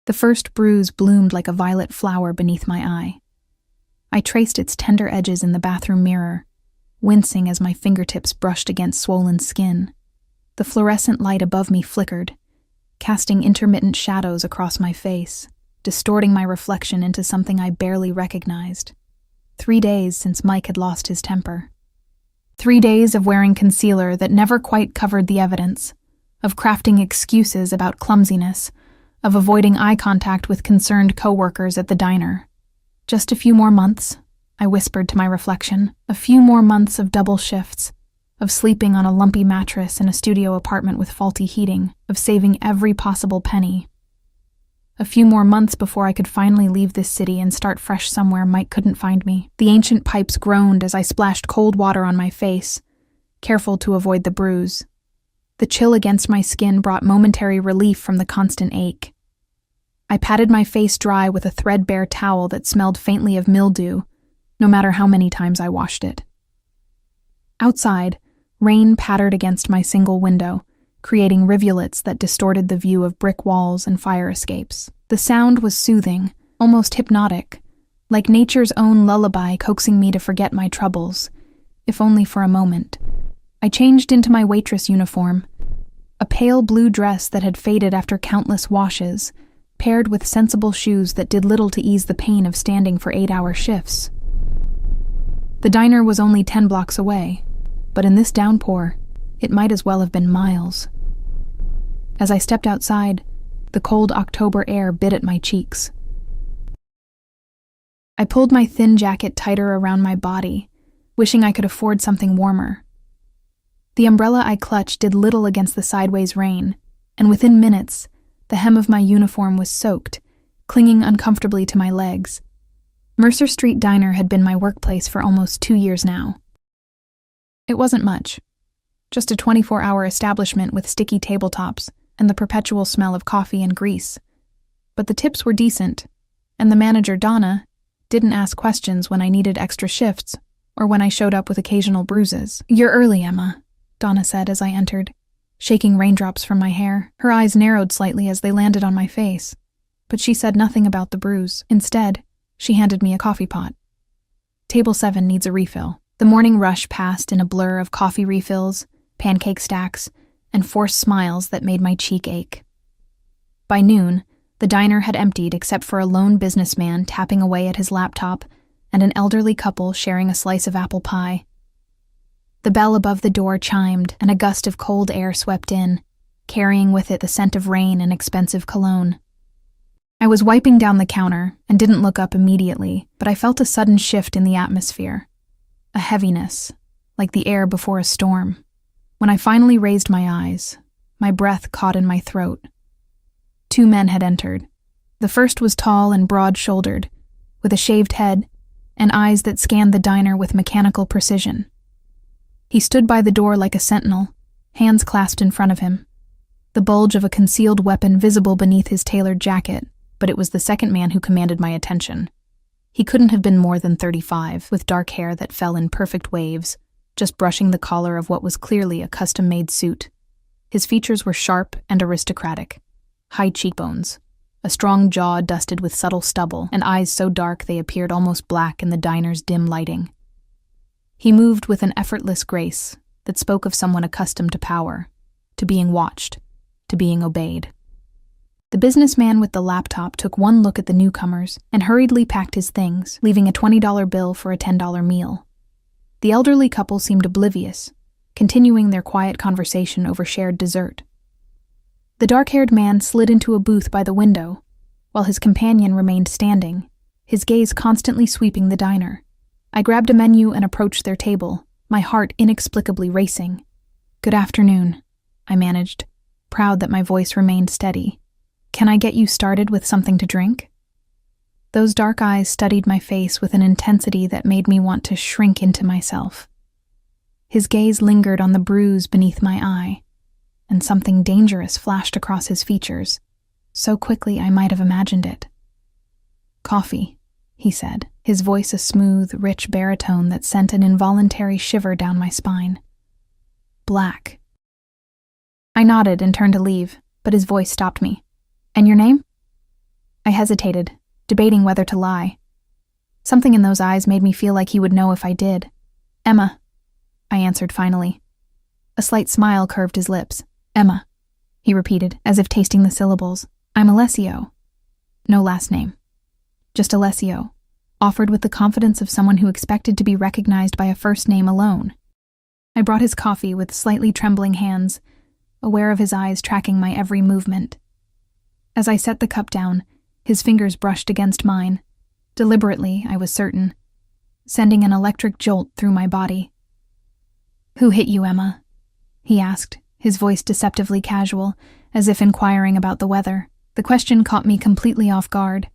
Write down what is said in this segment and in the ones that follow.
The first bruise bloomed like a violet flower beneath my eye. I traced its tender edges in the bathroom mirror, wincing as my fingertips brushed against swollen skin. The fluorescent light above me flickered, casting intermittent shadows across my face, distorting my reflection into something I barely recognized. 3 days since Mike had lost his temper. 3 days of wearing concealer that never quite covered the evidence, of crafting excuses about clumsiness, of avoiding eye contact with concerned coworkers at the diner. Just a few more months, I whispered to my reflection, a few more months of double shifts, of sleeping on a lumpy mattress in a studio apartment with faulty heating, of saving every possible penny. A few more months before I could finally leave this city and start fresh somewhere Mike couldn't find me. The ancient pipes groaned as I splashed cold water on my face, careful to avoid the bruise. The chill against my skin brought momentary relief from the constant ache. I patted my face dry with a threadbare towel that smelled faintly of mildew, no matter how many times I washed it. Outside, rain pattered against my single window, creating rivulets that distorted the view of brick walls and fire escapes. The sound was soothing, almost hypnotic, like nature's own lullaby coaxing me to forget my troubles, if only for a moment. I changed into my waitress uniform, a pale blue dress that had faded after countless washes, paired with sensible shoes that did little to ease the pain of standing for 8-hour shifts. The diner was only 10 blocks away, but in this downpour, it might as well have been miles. As I stepped outside, the cold October air bit at my cheeks. I pulled my thin jacket tighter around my body, wishing I could afford something warmer. The umbrella I clutched did little against the sideways rain, and within minutes, the hem of my uniform was soaked, clinging uncomfortably to my legs. Mercer Street Diner had been my workplace for almost 2 years now. It wasn't much, just a 24-hour establishment with sticky tabletops and the perpetual smell of coffee and grease. But the tips were decent, and the manager, Donna, didn't ask questions when I needed extra shifts or when I showed up with occasional bruises. "You're early, Emma," Donna said as I entered, shaking raindrops from my hair. Her eyes narrowed slightly as they landed on my face, but she said nothing about the bruise. Instead, she handed me a coffee pot. "Table 7 needs a refill." The morning rush passed in a blur of coffee refills, pancake stacks, and forced smiles that made my cheek ache. By noon, the diner had emptied except for a lone businessman tapping away at his laptop and an elderly couple sharing a slice of apple pie. The bell above the door chimed, and a gust of cold air swept in, carrying with it the scent of rain and expensive cologne. I was wiping down the counter and didn't look up immediately, but I felt a sudden shift in the atmosphere, a heaviness, like the air before a storm. When I finally raised my eyes, my breath caught in my throat. 2 men had entered. The first was tall and broad-shouldered, with a shaved head and eyes that scanned the diner with mechanical precision. He stood by the door like a sentinel, hands clasped in front of him, the bulge of a concealed weapon visible beneath his tailored jacket, but it was the second man who commanded my attention. He couldn't have been more than 35, with dark hair that fell in perfect waves, just brushing the collar of what was clearly a custom-made suit. His features were sharp and aristocratic, high cheekbones, a strong jaw dusted with subtle stubble, and eyes so dark they appeared almost black in the diner's dim lighting. He moved with an effortless grace that spoke of someone accustomed to power, to being watched, to being obeyed. The businessman with the laptop took one look at the newcomers and hurriedly packed his things, leaving a $20 bill for a $10 meal. The elderly couple seemed oblivious, continuing their quiet conversation over shared dessert. The dark-haired man slid into a booth by the window, while his companion remained standing, his gaze constantly sweeping the diner. I grabbed a menu and approached their table, my heart inexplicably racing. "Good afternoon," I managed, proud that my voice remained steady. "Can I get you started with something to drink?" Those dark eyes studied my face with an intensity that made me want to shrink into myself. His gaze lingered on the bruise beneath my eye, and something dangerous flashed across his features, so quickly I might have imagined it. "Coffee," he said, his voice a smooth, rich baritone that sent an involuntary shiver down my spine. "Black." I nodded and turned to leave, but his voice stopped me. "And your name?" hesitated, debating whether to lie. Something in those eyes made me feel like he would know if I did. "Emma," I answered finally. A slight smile curved his lips. "Emma," he repeated, as if tasting the syllables. "I'm Alessio." No last name. Just Alessio, offered with the confidence of someone who expected to be recognized by a first name alone. I brought his coffee with slightly trembling hands, aware of his eyes tracking my every movement. As I set the cup down, his fingers brushed against mine, deliberately, I was certain, sending an electric jolt through my body. "Who hit you, Emma?" he asked, his voice deceptively casual, as if inquiring about the weather. The question caught me completely off guard.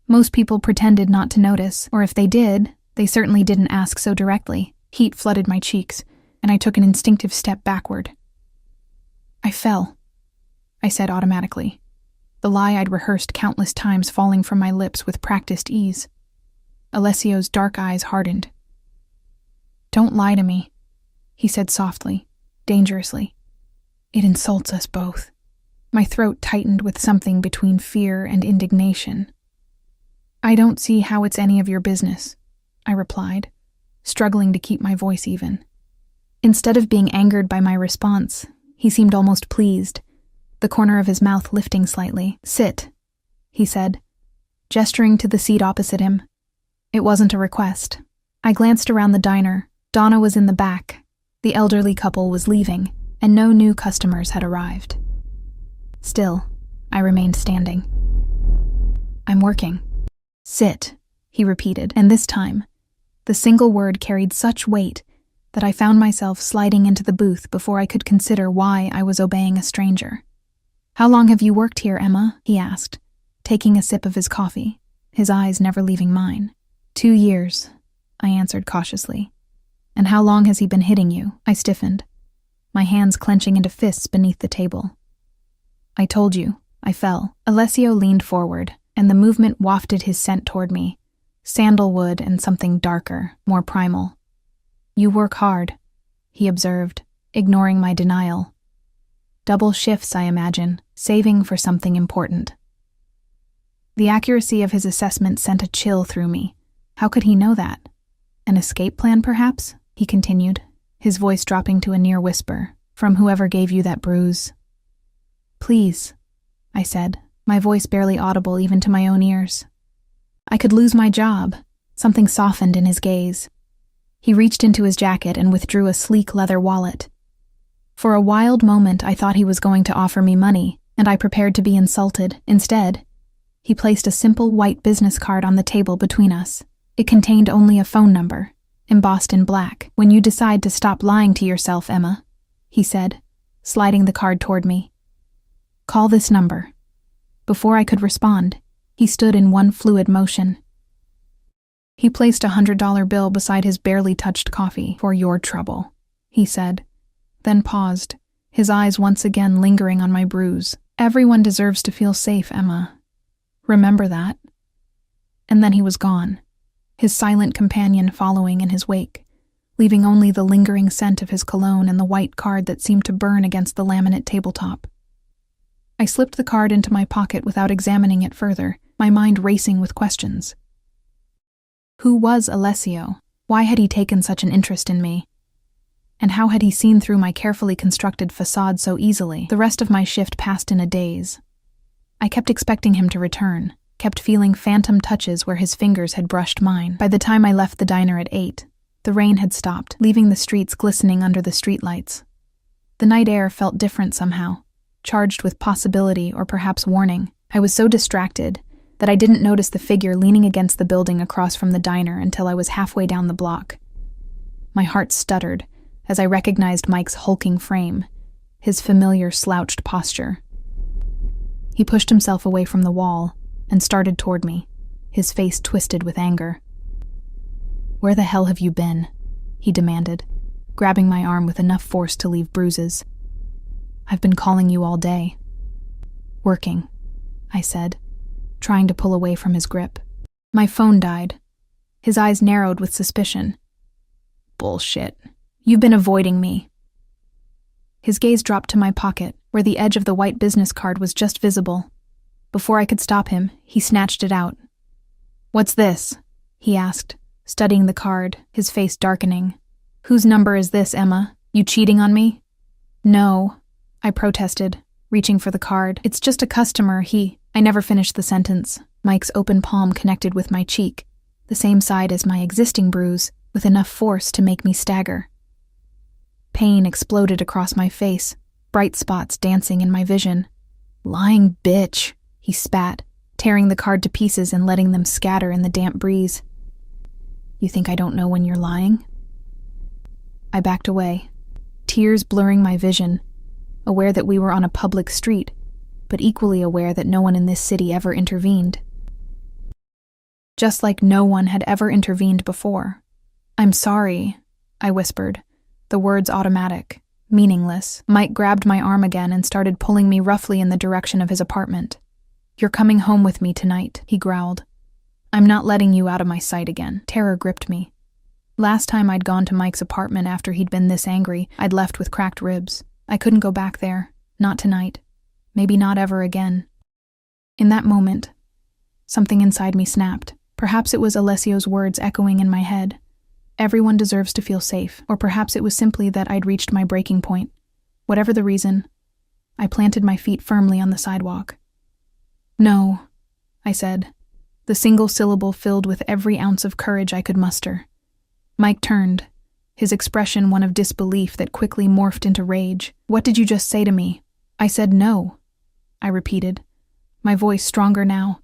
Most people pretended not to notice, or if they did, they certainly didn't ask so directly. Heat flooded my cheeks, and I took an instinctive step backward. "I fell," I said automatically, the lie I'd rehearsed countless times falling from my lips with practiced ease. Alessio's dark eyes hardened. "Don't lie to me," he said softly, dangerously. "It insults us both." My throat tightened with something between fear and indignation. "I don't see how it's any of your business," I replied, struggling to keep my voice even. Instead of being angered by my response, he seemed almost pleased, the corner of his mouth lifting slightly. "Sit," he said, gesturing to the seat opposite him. It wasn't a request. I glanced around the diner. Donna was in the back, the elderly couple was leaving, and no new customers had arrived. Still, I remained standing. "I'm working." "Sit," he repeated, and this time, the single word carried such weight that I found myself sliding into the booth before I could consider why I was obeying a stranger. "How long have you worked here, Emma?" he asked, taking a sip of his coffee, his eyes never leaving mine. 2 years, I answered cautiously. "And how long has he been hitting you?" I stiffened, my hands clenching into fists beneath the table. "I told you, I fell." Alessio leaned forward, and the movement wafted his scent toward me, sandalwood and something darker, more primal. "You work hard," he observed, ignoring my denial. "Double shifts, I imagine, saving for something important." The accuracy of his assessment sent a chill through me. How could he know that? An escape plan, perhaps? He continued, his voice dropping to a near whisper. "From whoever gave you that bruise." "Please," I said, my voice barely audible even to my own ears. I could lose my job. Something softened in his gaze. He reached into his jacket and withdrew a sleek leather wallet. For a wild moment, I thought he was going to offer me money, and I prepared to be insulted. Instead, he placed a simple white business card on the table between us. It contained only a phone number, embossed in black. "When you decide to stop lying to yourself, Emma," he said, sliding the card toward me, "call this number." Before I could respond, he stood in one fluid motion. He placed a $100 bill beside his barely touched coffee. "For your trouble," he said, then paused, his eyes once again lingering on my bruise. "Everyone deserves to feel safe, Emma. Remember that." And then he was gone, his silent companion following in his wake, leaving only the lingering scent of his cologne and the white card that seemed to burn against the laminate tabletop. I slipped the card into my pocket without examining it further, my mind racing with questions. Who was Alessio? Why had he taken such an interest in me? And how had he seen through my carefully constructed facade so easily? The rest of my shift passed in a daze. I kept expecting him to return, kept feeling phantom touches where his fingers had brushed mine. By the time I left the diner at 8, the rain had stopped, leaving the streets glistening under the streetlights. The night air felt different somehow, charged with possibility or perhaps warning. I was so distracted that I didn't notice the figure leaning against the building across from the diner until I was halfway down the block. My heart stuttered as I recognized Mike's hulking frame, his familiar slouched posture. He pushed himself away from the wall and started toward me, his face twisted with anger. "Where the hell have you been?" he demanded, grabbing my arm with enough force to leave bruises. "I've been calling you all day." "Working," I said, trying to pull away from his grip. "My phone died." His eyes narrowed with suspicion. "Bullshit. You've been avoiding me." His gaze dropped to my pocket, where the edge of the white business card was just visible. Before I could stop him, he snatched it out. "What's this?" he asked, studying the card, his face darkening. "Whose number is this, Emma? You cheating on me?" "No," I protested, reaching for the card. "It's just a customer, I never finished the sentence. Mike's open palm connected with my cheek, the same side as my existing bruise, with enough force to make me stagger. Pain exploded across my face, bright spots dancing in my vision. "Lying bitch," he spat, tearing the card to pieces and letting them scatter in the damp breeze. "You think I don't know when you're lying?" I backed away, tears blurring my vision, aware that we were on a public street, but equally aware that no one in this city ever intervened. Just like no one had ever intervened before. "I'm sorry," I whispered, the words automatic, meaningless. Mike grabbed my arm again and started pulling me roughly in the direction of his apartment. "You're coming home with me tonight," he growled. "I'm not letting you out of my sight again." Terror gripped me. Last time I'd gone to Mike's apartment after he'd been this angry, I'd left with cracked ribs. I couldn't go back there. Not tonight. Maybe not ever again. In that moment, something inside me snapped. Perhaps it was Alessio's words echoing in my head. Everyone deserves to feel safe, or perhaps it was simply that I'd reached my breaking point. Whatever the reason, I planted my feet firmly on the sidewalk. "No," I said, the single syllable filled with every ounce of courage I could muster. Mike turned, his expression one of disbelief that quickly morphed into rage. "What did you just say to me?" "I said no," I repeated, my voice stronger now.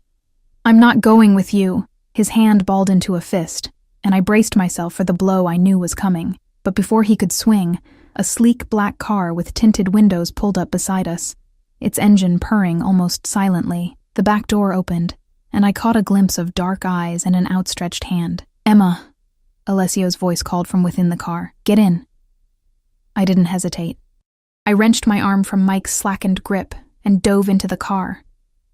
"I'm not going with you." His hand balled into a fist, and I braced myself for the blow I knew was coming. But before he could swing, a sleek black car with tinted windows pulled up beside us, its engine purring almost silently. The back door opened, and I caught a glimpse of dark eyes and an outstretched hand. "Emma," Alessio's voice called from within the car. "Get in." I didn't hesitate. I wrenched my arm from Mike's slackened grip and dove into the car,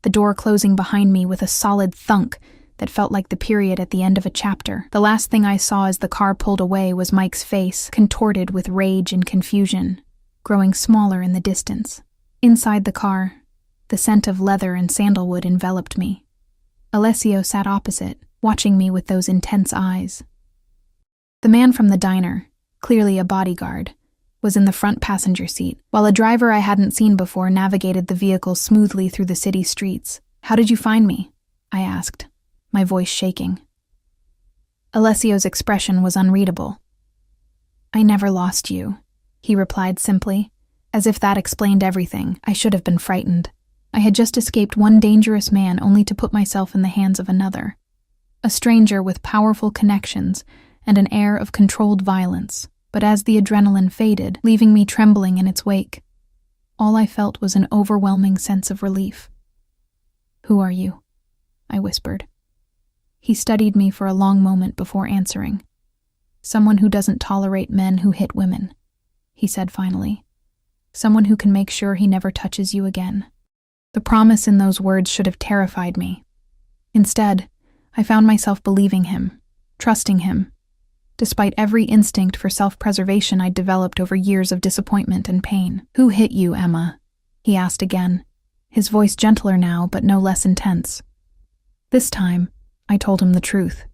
the door closing behind me with a solid thunk that felt like the period at the end of a chapter. The last thing I saw as the car pulled away was Mike's face, contorted with rage and confusion, growing smaller in the distance. Inside the car, the scent of leather and sandalwood enveloped me. Alessio sat opposite, watching me with those intense eyes. The man from the diner, clearly a bodyguard, was in the front passenger seat, while a driver I hadn't seen before navigated the vehicle smoothly through the city streets. "How did you find me?" I asked, my voice shaking. Alessio's expression was unreadable. "I never lost you," he replied simply, as if that explained everything. I should have been frightened. I had just escaped one dangerous man only to put myself in the hands of another. A stranger with powerful connections and an air of controlled violence. But as the adrenaline faded, leaving me trembling in its wake, all I felt was an overwhelming sense of relief. "Who are you?" I whispered. He studied me for a long moment before answering. "Someone who doesn't tolerate men who hit women," he said finally. "Someone who can make sure he never touches you again." The promise in those words should have terrified me. Instead, I found myself believing him, trusting him, despite every instinct for self-preservation I'd developed over years of disappointment and pain. "Who hit you, Emma?" he asked again, his voice gentler now but no less intense. This time, I told him the truth.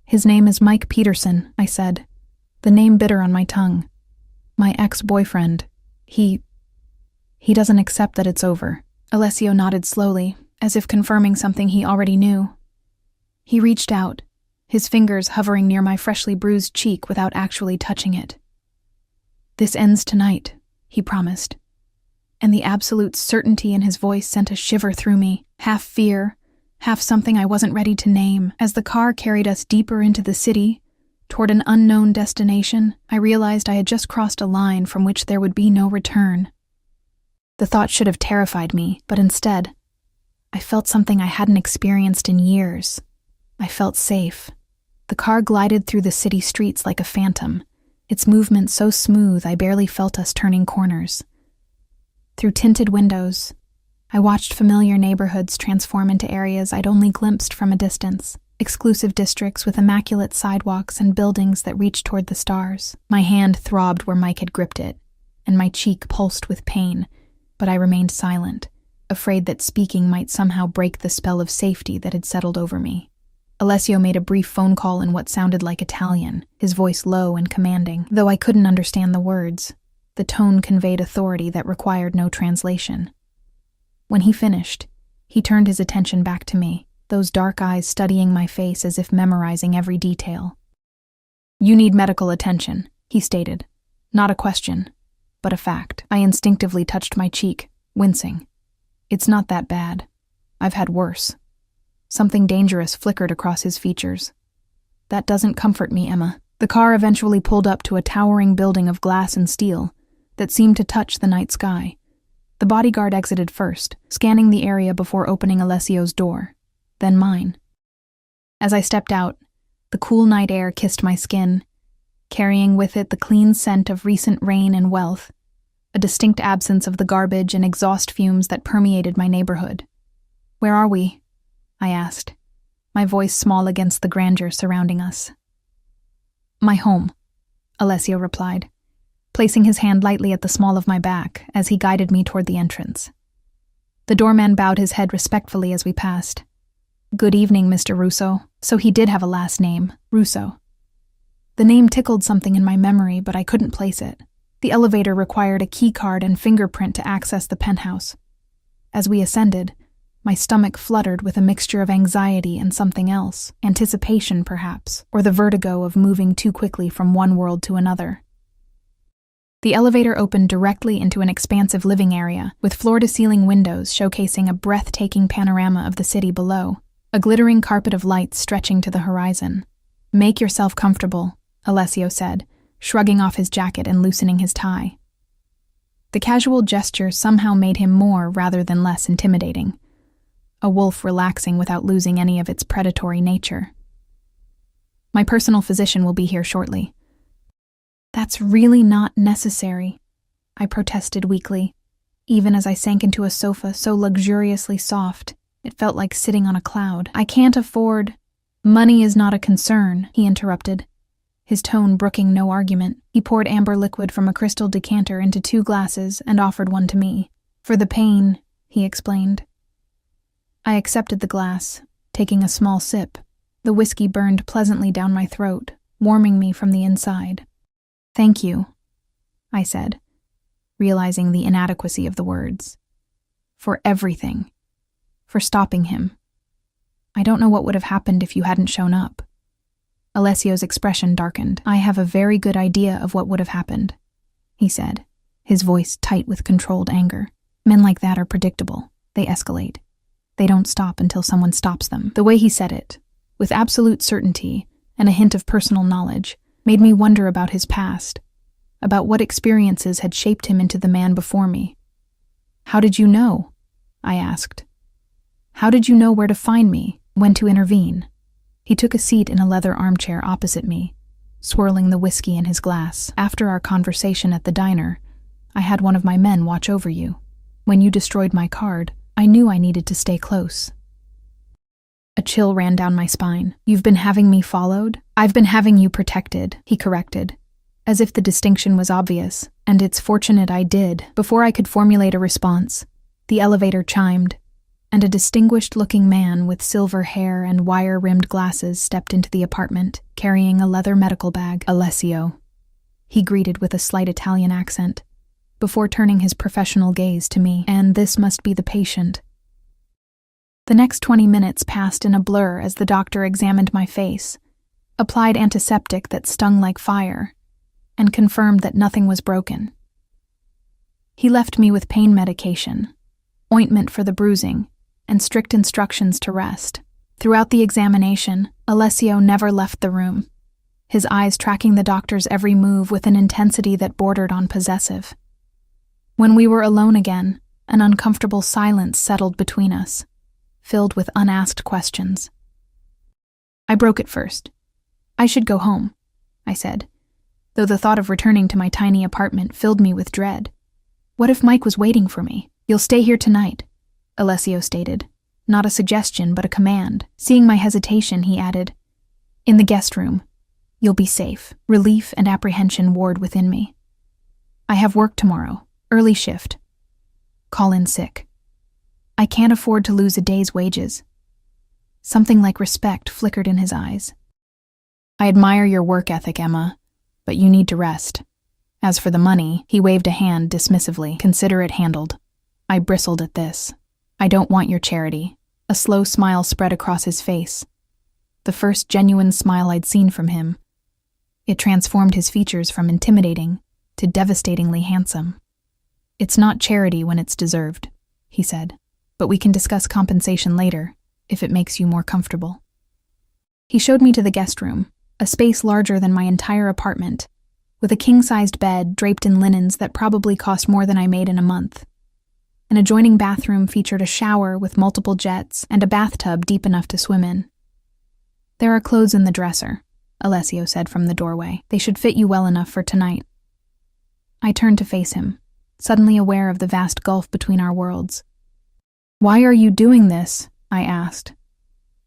"His name is Mike Peterson," I said, the name bitter on my tongue. "My ex-boyfriend. He doesn't accept that it's over." Alessio nodded slowly, as if confirming something he already knew. He reached out, his fingers hovering near my freshly bruised cheek without actually touching it. "This ends tonight," he promised, and the absolute certainty in his voice sent a shiver through me, half fear, half something I wasn't ready to name. As the car carried us deeper into the city, toward an unknown destination, I realized I had just crossed a line from which there would be no return. The thought should have terrified me, but instead, I felt something I hadn't experienced in years. I felt safe. The car glided through the city streets like a phantom, its movement so smooth I barely felt us turning corners. Through tinted windows, I watched familiar neighborhoods transform into areas I'd only glimpsed from a distance, exclusive districts with immaculate sidewalks and buildings that reached toward the stars. My hand throbbed where Mike had gripped it, and my cheek pulsed with pain, but I remained silent, afraid that speaking might somehow break the spell of safety that had settled over me. Alessio made a brief phone call in what sounded like Italian, his voice low and commanding. Though I couldn't understand the words, the tone conveyed authority that required no translation. When he finished, he turned his attention back to me, those dark eyes studying my face as if memorizing every detail. "You need medical attention," he stated. Not a question, but a fact. I instinctively touched my cheek, wincing. "It's not that bad. I've had worse." Something dangerous flickered across his features. "That doesn't comfort me, Emma." The car eventually pulled up to a towering building of glass and steel that seemed to touch the night sky. The bodyguard exited first, scanning the area before opening Alessio's door, then mine. As I stepped out, the cool night air kissed my skin, carrying with it the clean scent of recent rain and wealth, a distinct absence of the garbage and exhaust fumes that permeated my neighborhood. "Where are we?" I asked, my voice small against the grandeur surrounding us. "My home," Alessio replied, placing his hand lightly at the small of my back as he guided me toward the entrance. The doorman bowed his head respectfully as we passed. "Good evening, Mr. Russo." So he did have a last name, Russo. The name tickled something in my memory, but I couldn't place it. The elevator required a key card and fingerprint to access the penthouse. As we ascended, my stomach fluttered with a mixture of anxiety and something else, anticipation perhaps, or the vertigo of moving too quickly from one world to another. The elevator opened directly into an expansive living area, with floor-to-ceiling windows showcasing a breathtaking panorama of the city below, a glittering carpet of lights stretching to the horizon. "Make yourself comfortable," Alessio said, shrugging off his jacket and loosening his tie. The casual gesture somehow made him more rather than less intimidating, a wolf relaxing without losing any of its predatory nature. "My personal physician will be here shortly." "That's really not necessary," I protested weakly, even as I sank into a sofa so luxuriously soft it felt like sitting on a cloud. "I can't afford—" "Money is not a concern," he interrupted, his tone brooking no argument. He poured amber liquid from a crystal decanter into 2 glasses and offered one to me. "For the pain," he explained. I accepted the glass, taking a small sip. The whiskey burned pleasantly down my throat, warming me from the inside. "Thank you," I said, realizing the inadequacy of the words. "For everything. For stopping him. I don't know what would have happened if you hadn't shown up." Alessio's expression darkened. "I have a very good idea of what would have happened," he said, his voice tight with controlled anger. "Men like that are predictable. They escalate. They don't stop until someone stops them." The way he said it, with absolute certainty and a hint of personal knowledge, made me wonder about his past, about what experiences had shaped him into the man before me. "How did you know?" I asked. "How did you know where to find me, when to intervene?" He took a seat in a leather armchair opposite me, swirling the whiskey in his glass. "After our conversation at the diner, I had one of my men watch over you. When you destroyed my card, I knew I needed to stay close." A chill ran down my spine. "You've been having me followed?" "I've been having you protected," he corrected, as if the distinction was obvious, and it's fortunate I did. Before I could formulate a response, the elevator chimed, and a distinguished-looking man with silver hair and wire-rimmed glasses stepped into the apartment, carrying a leather medical bag. "Alessio," he greeted with a slight Italian accent, before turning his professional gaze to me. "And this must be the patient." The next 20 minutes passed in a blur as the doctor examined my face, applied antiseptic that stung like fire, and confirmed that nothing was broken. He left me with pain medication, ointment for the bruising, and strict instructions to rest. Throughout the examination, Alessio never left the room, his eyes tracking the doctor's every move with an intensity that bordered on possessive. When we were alone again, an uncomfortable silence settled between us, filled with unasked questions. I broke it first. "I should go home," I said, though the thought of returning to my tiny apartment filled me with dread. "What if Mike was waiting for me?" "You'll stay here tonight," Alessio stated, not a suggestion but a command. Seeing my hesitation, he added, "In the guest room. You'll be safe." Relief and apprehension warred within me. "I have work tomorrow, early shift. Call in sick." I can't afford to lose a day's wages. Something like respect flickered in his eyes. I admire your work ethic, Emma, but you need to rest. As for the money, he waved a hand dismissively. Consider it handled. I bristled at this. I don't want your charity. A slow smile spread across his face. The first genuine smile I'd seen from him. It transformed his features from intimidating to devastatingly handsome. It's not charity when it's deserved, he said, but we can discuss compensation later, if it makes you more comfortable. He showed me to the guest room, a space larger than my entire apartment, with a king-sized bed draped in linens that probably cost more than I made in a month. An adjoining bathroom featured a shower with multiple jets and a bathtub deep enough to swim in. There are clothes in the dresser, Alessio said from the doorway. They should fit you well enough for tonight. I turned to face him, suddenly aware of the vast gulf between our worlds. Why are you doing this? I asked.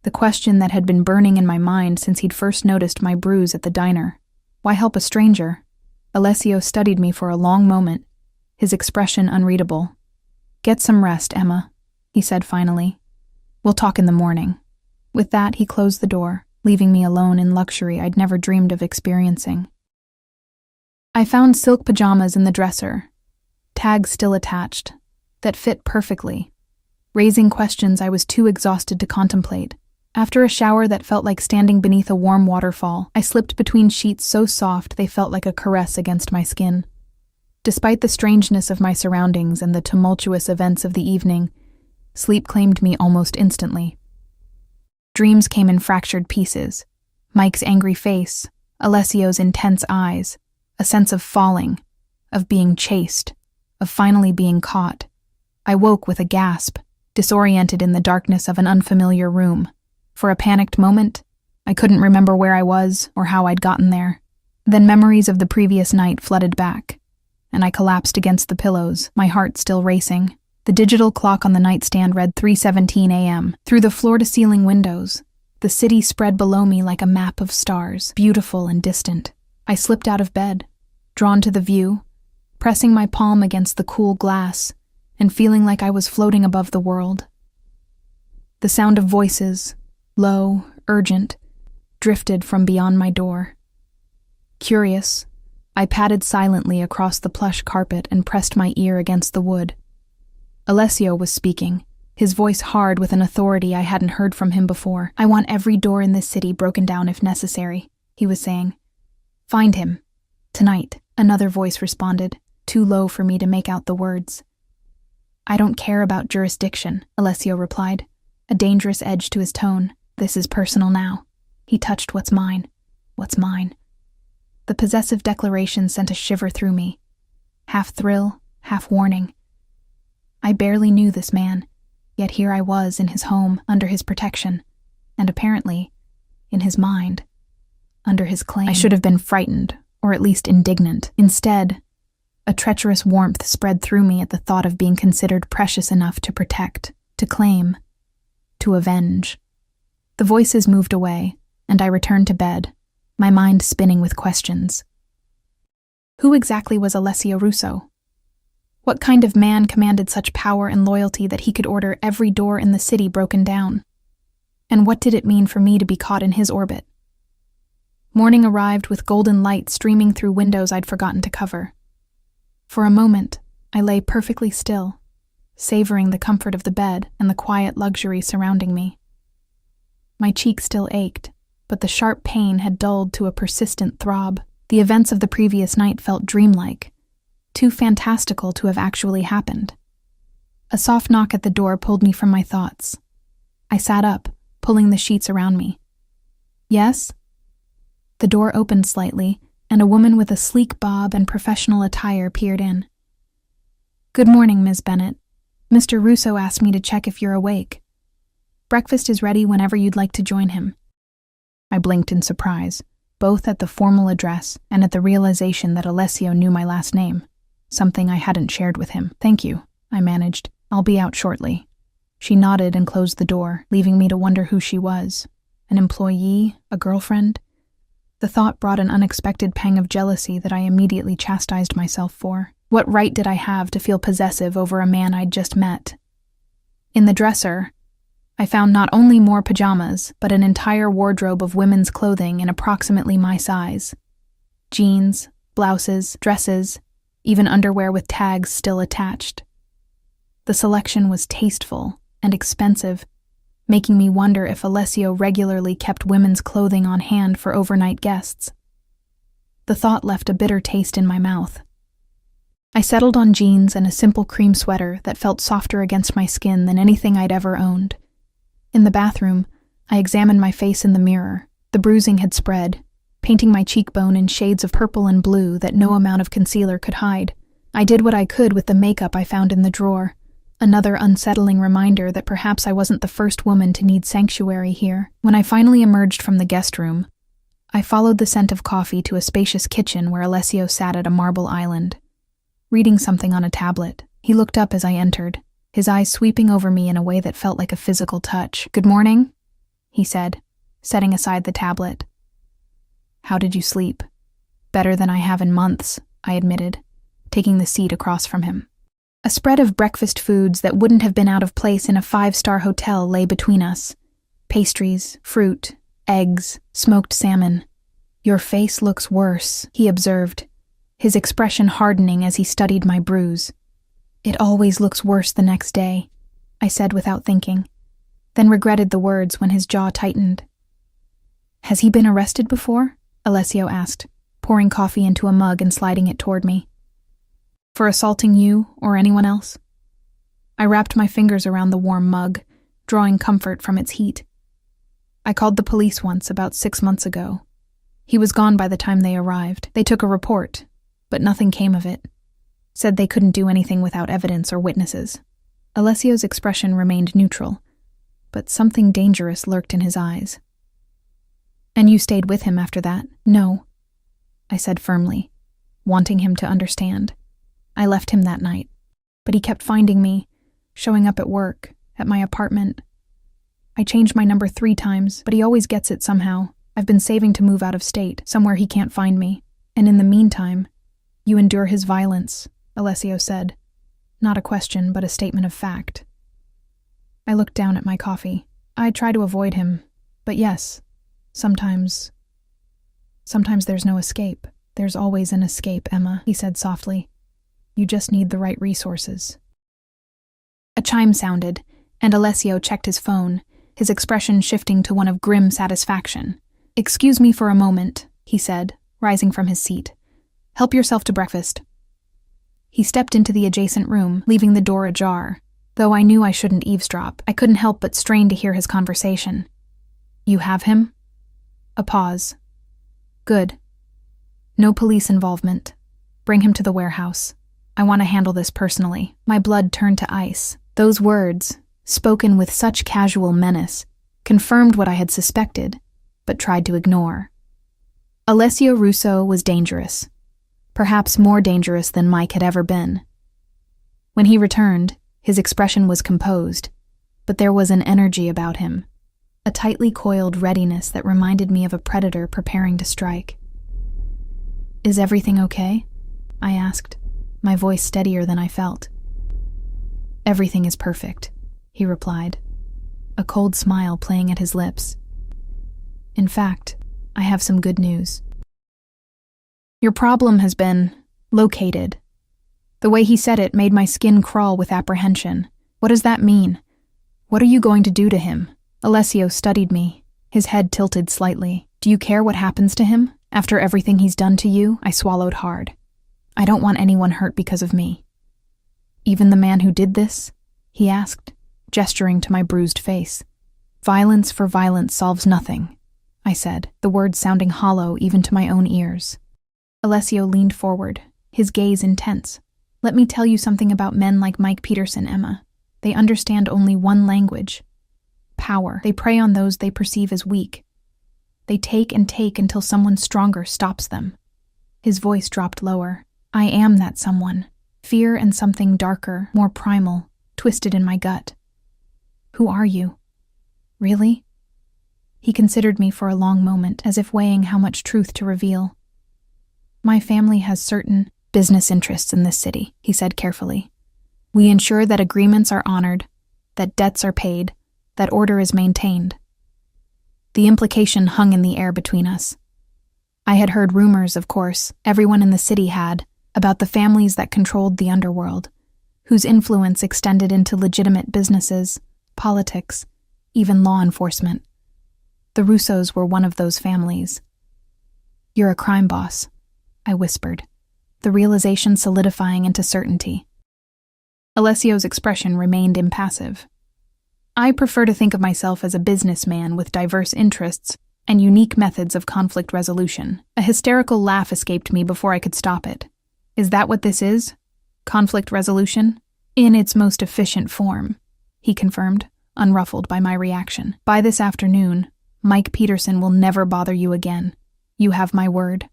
The question that had been burning in my mind since he'd first noticed my bruise at the diner. Why help a stranger? Alessio studied me for a long moment, his expression unreadable. Get some rest, Emma, he said finally. We'll talk in the morning. With that, he closed the door, leaving me alone in luxury I'd never dreamed of experiencing. I found silk pajamas in the dresser, tags still attached, that fit perfectly, raising questions I was too exhausted to contemplate. After a shower that felt like standing beneath a warm waterfall, I slipped between sheets so soft they felt like a caress against my skin. Despite the strangeness of my surroundings and the tumultuous events of the evening, sleep claimed me almost instantly. Dreams came in fractured pieces. Mike's angry face, Alessio's intense eyes, a sense of falling, of being chased, of finally being caught. I woke with a gasp, disoriented in the darkness of an unfamiliar room. For a panicked moment, I couldn't remember where I was or how I'd gotten there. Then memories of the previous night flooded back, and I collapsed against the pillows, my heart still racing. The digital clock on the nightstand read 3:17 a.m. Through the floor-to-ceiling windows, the city spread below me like a map of stars, beautiful and distant. I slipped out of bed, drawn to the view, pressing my palm against the cool glass and feeling like I was floating above the world. The sound of voices, low, urgent, drifted from beyond my door. Curious, I padded silently across the plush carpet and pressed my ear against the wood. Alessio was speaking, his voice hard with an authority I hadn't heard from him before. I want every door in this city broken down if necessary, he was saying. Find him. Tonight, another voice responded, too low for me to make out the words. I don't care about jurisdiction, Alessio replied, a dangerous edge to his tone. This is personal now. He touched what's mine. What's mine? The possessive declaration sent a shiver through me. Half thrill, half warning. I barely knew this man, yet here I was in his home, under his protection, and apparently, in his mind, under his claim. I should have been frightened, or at least indignant. Instead, a treacherous warmth spread through me at the thought of being considered precious enough to protect, to claim, to avenge. The voices moved away, and I returned to bed, my mind spinning with questions. Who exactly was Alessio Russo? What kind of man commanded such power and loyalty that he could order every door in the city broken down? And what did it mean for me to be caught in his orbit? Morning arrived with golden light streaming through windows I'd forgotten to cover. For a moment, I lay perfectly still, savoring the comfort of the bed and the quiet luxury surrounding me. My cheek still ached, but the sharp pain had dulled to a persistent throb. The events of the previous night felt dreamlike, too fantastical to have actually happened. A soft knock at the door pulled me from my thoughts. I sat up, pulling the sheets around me. Yes? The door opened slightly, and a woman with a sleek bob and professional attire peered in. Good morning, Ms. Bennett. Mr. Russo asked me to check if you're awake. Breakfast is ready whenever you'd like to join him. I blinked in surprise, both at the formal address and at the realization that Alessio knew my last name, something I hadn't shared with him. Thank you, I managed. I'll be out shortly. She nodded and closed the door, leaving me to wonder who she was. An employee? A girlfriend? The thought brought an unexpected pang of jealousy that I immediately chastised myself for. What right did I have to feel possessive over a man I'd just met? In the dresser, I found not only more pajamas, but an entire wardrobe of women's clothing in approximately my size. Jeans, blouses, dresses, even underwear with tags still attached. The selection was tasteful and expensive, making me wonder if Alessio regularly kept women's clothing on hand for overnight guests. The thought left a bitter taste in my mouth. I settled on jeans and a simple cream sweater that felt softer against my skin than anything I'd ever owned. In the bathroom, I examined my face in the mirror. The bruising had spread, painting my cheekbone in shades of purple and blue that no amount of concealer could hide. I did what I could with the makeup I found in the drawer, another unsettling reminder that perhaps I wasn't the first woman to need sanctuary here. When I finally emerged from the guest room, I followed the scent of coffee to a spacious kitchen where Alessio sat at a marble island, reading something on a tablet. He looked up as I entered, his eyes sweeping over me in a way that felt like a physical touch. "Good morning," he said, setting aside the tablet. "How did you sleep?" "Better than I have in months," I admitted, taking the seat across from him. A spread of breakfast foods that wouldn't have been out of place in a 5-star hotel lay between us. Pastries, fruit, eggs, smoked salmon. "Your face looks worse," he observed, his expression hardening as he studied my bruise. "It always looks worse the next day," I said without thinking, then regretted the words when his jaw tightened. "Has he been arrested before?" Alessio asked, pouring coffee into a mug and sliding it toward me. "For assaulting you or anyone else?" I wrapped my fingers around the warm mug, drawing comfort from its heat. "I called the police once about 6 months ago. He was gone by the time they arrived. They took a report, but nothing came of it. Said they couldn't do anything without evidence or witnesses." Alessio's expression remained neutral, but something dangerous lurked in his eyes. "And you stayed with him after that?" "No," I said firmly, wanting him to understand. "I left him that night, but he kept finding me, showing up at work, at my apartment. I changed my number 3 times, but he always gets it somehow. I've been saving to move out of state, somewhere he can't find me. And in the meantime, you endure his violence," Alessio said. Not a question, but a statement of fact. I looked down at my coffee. I try to avoid him, but yes, sometimes there's no escape. "There's always an escape, Emma," he said softly. "You just need the right resources." A chime sounded, and Alessio checked his phone, his expression shifting to one of grim satisfaction. "Excuse me for a moment," he said, rising from his seat. "Help yourself to breakfast." He stepped into the adjacent room, leaving the door ajar. Though I knew I shouldn't eavesdrop, I couldn't help but strain to hear his conversation. "You have him?" A pause. "Good. No police involvement. Bring him to the warehouse. I want to handle this personally." My blood turned to ice. Those words, spoken with such casual menace, confirmed what I had suspected, but tried to ignore. Alessio Russo was dangerous. Perhaps more dangerous than Mike had ever been. When he returned, his expression was composed, but there was an energy about him, a tightly coiled readiness that reminded me of a predator preparing to strike. "Is everything okay?" I asked, my voice steadier than I felt. "Everything is perfect," he replied, a cold smile playing at his lips. "In fact, I have some good news. Your problem has been located." The way he said it made my skin crawl with apprehension. "What does that mean? What are you going to do to him?" Alessio studied me, his head tilted slightly. "Do you care what happens to him? After everything he's done to you?" I swallowed hard. "I don't want anyone hurt because of me." "Even the man who did this?" he asked, gesturing to my bruised face. "Violence for violence solves nothing," I said, the words sounding hollow even to my own ears. Alessio leaned forward, his gaze intense. "Let me tell you something about men like Mike Peterson, Emma. They understand only one language: power. They prey on those they perceive as weak. They take and take until someone stronger stops them." His voice dropped lower. "I am that someone. Fear and something darker, more primal, twisted in my gut." "Who are you?" "Really?" He considered me for a long moment, as if weighing how much truth to reveal. "My family has certain business interests in this city," he said carefully. "We ensure that agreements are honored, that debts are paid, that order is maintained. The implication hung in the air between us. I had heard rumors, of course, everyone in the city had, about the families that controlled the underworld, whose influence extended into legitimate businesses, politics, even law enforcement. The Russos were one of those families. "You're a crime boss," I whispered, the realization solidifying into certainty. Alessio's expression remained impassive. "I prefer to think of myself as a businessman with diverse interests and unique methods of conflict resolution." A hysterical laugh escaped me before I could stop it. "Is that what this is? Conflict resolution?" "In its most efficient form," he confirmed, unruffled by my reaction. "By this afternoon, Mike Peterson will never bother you again. You have my word."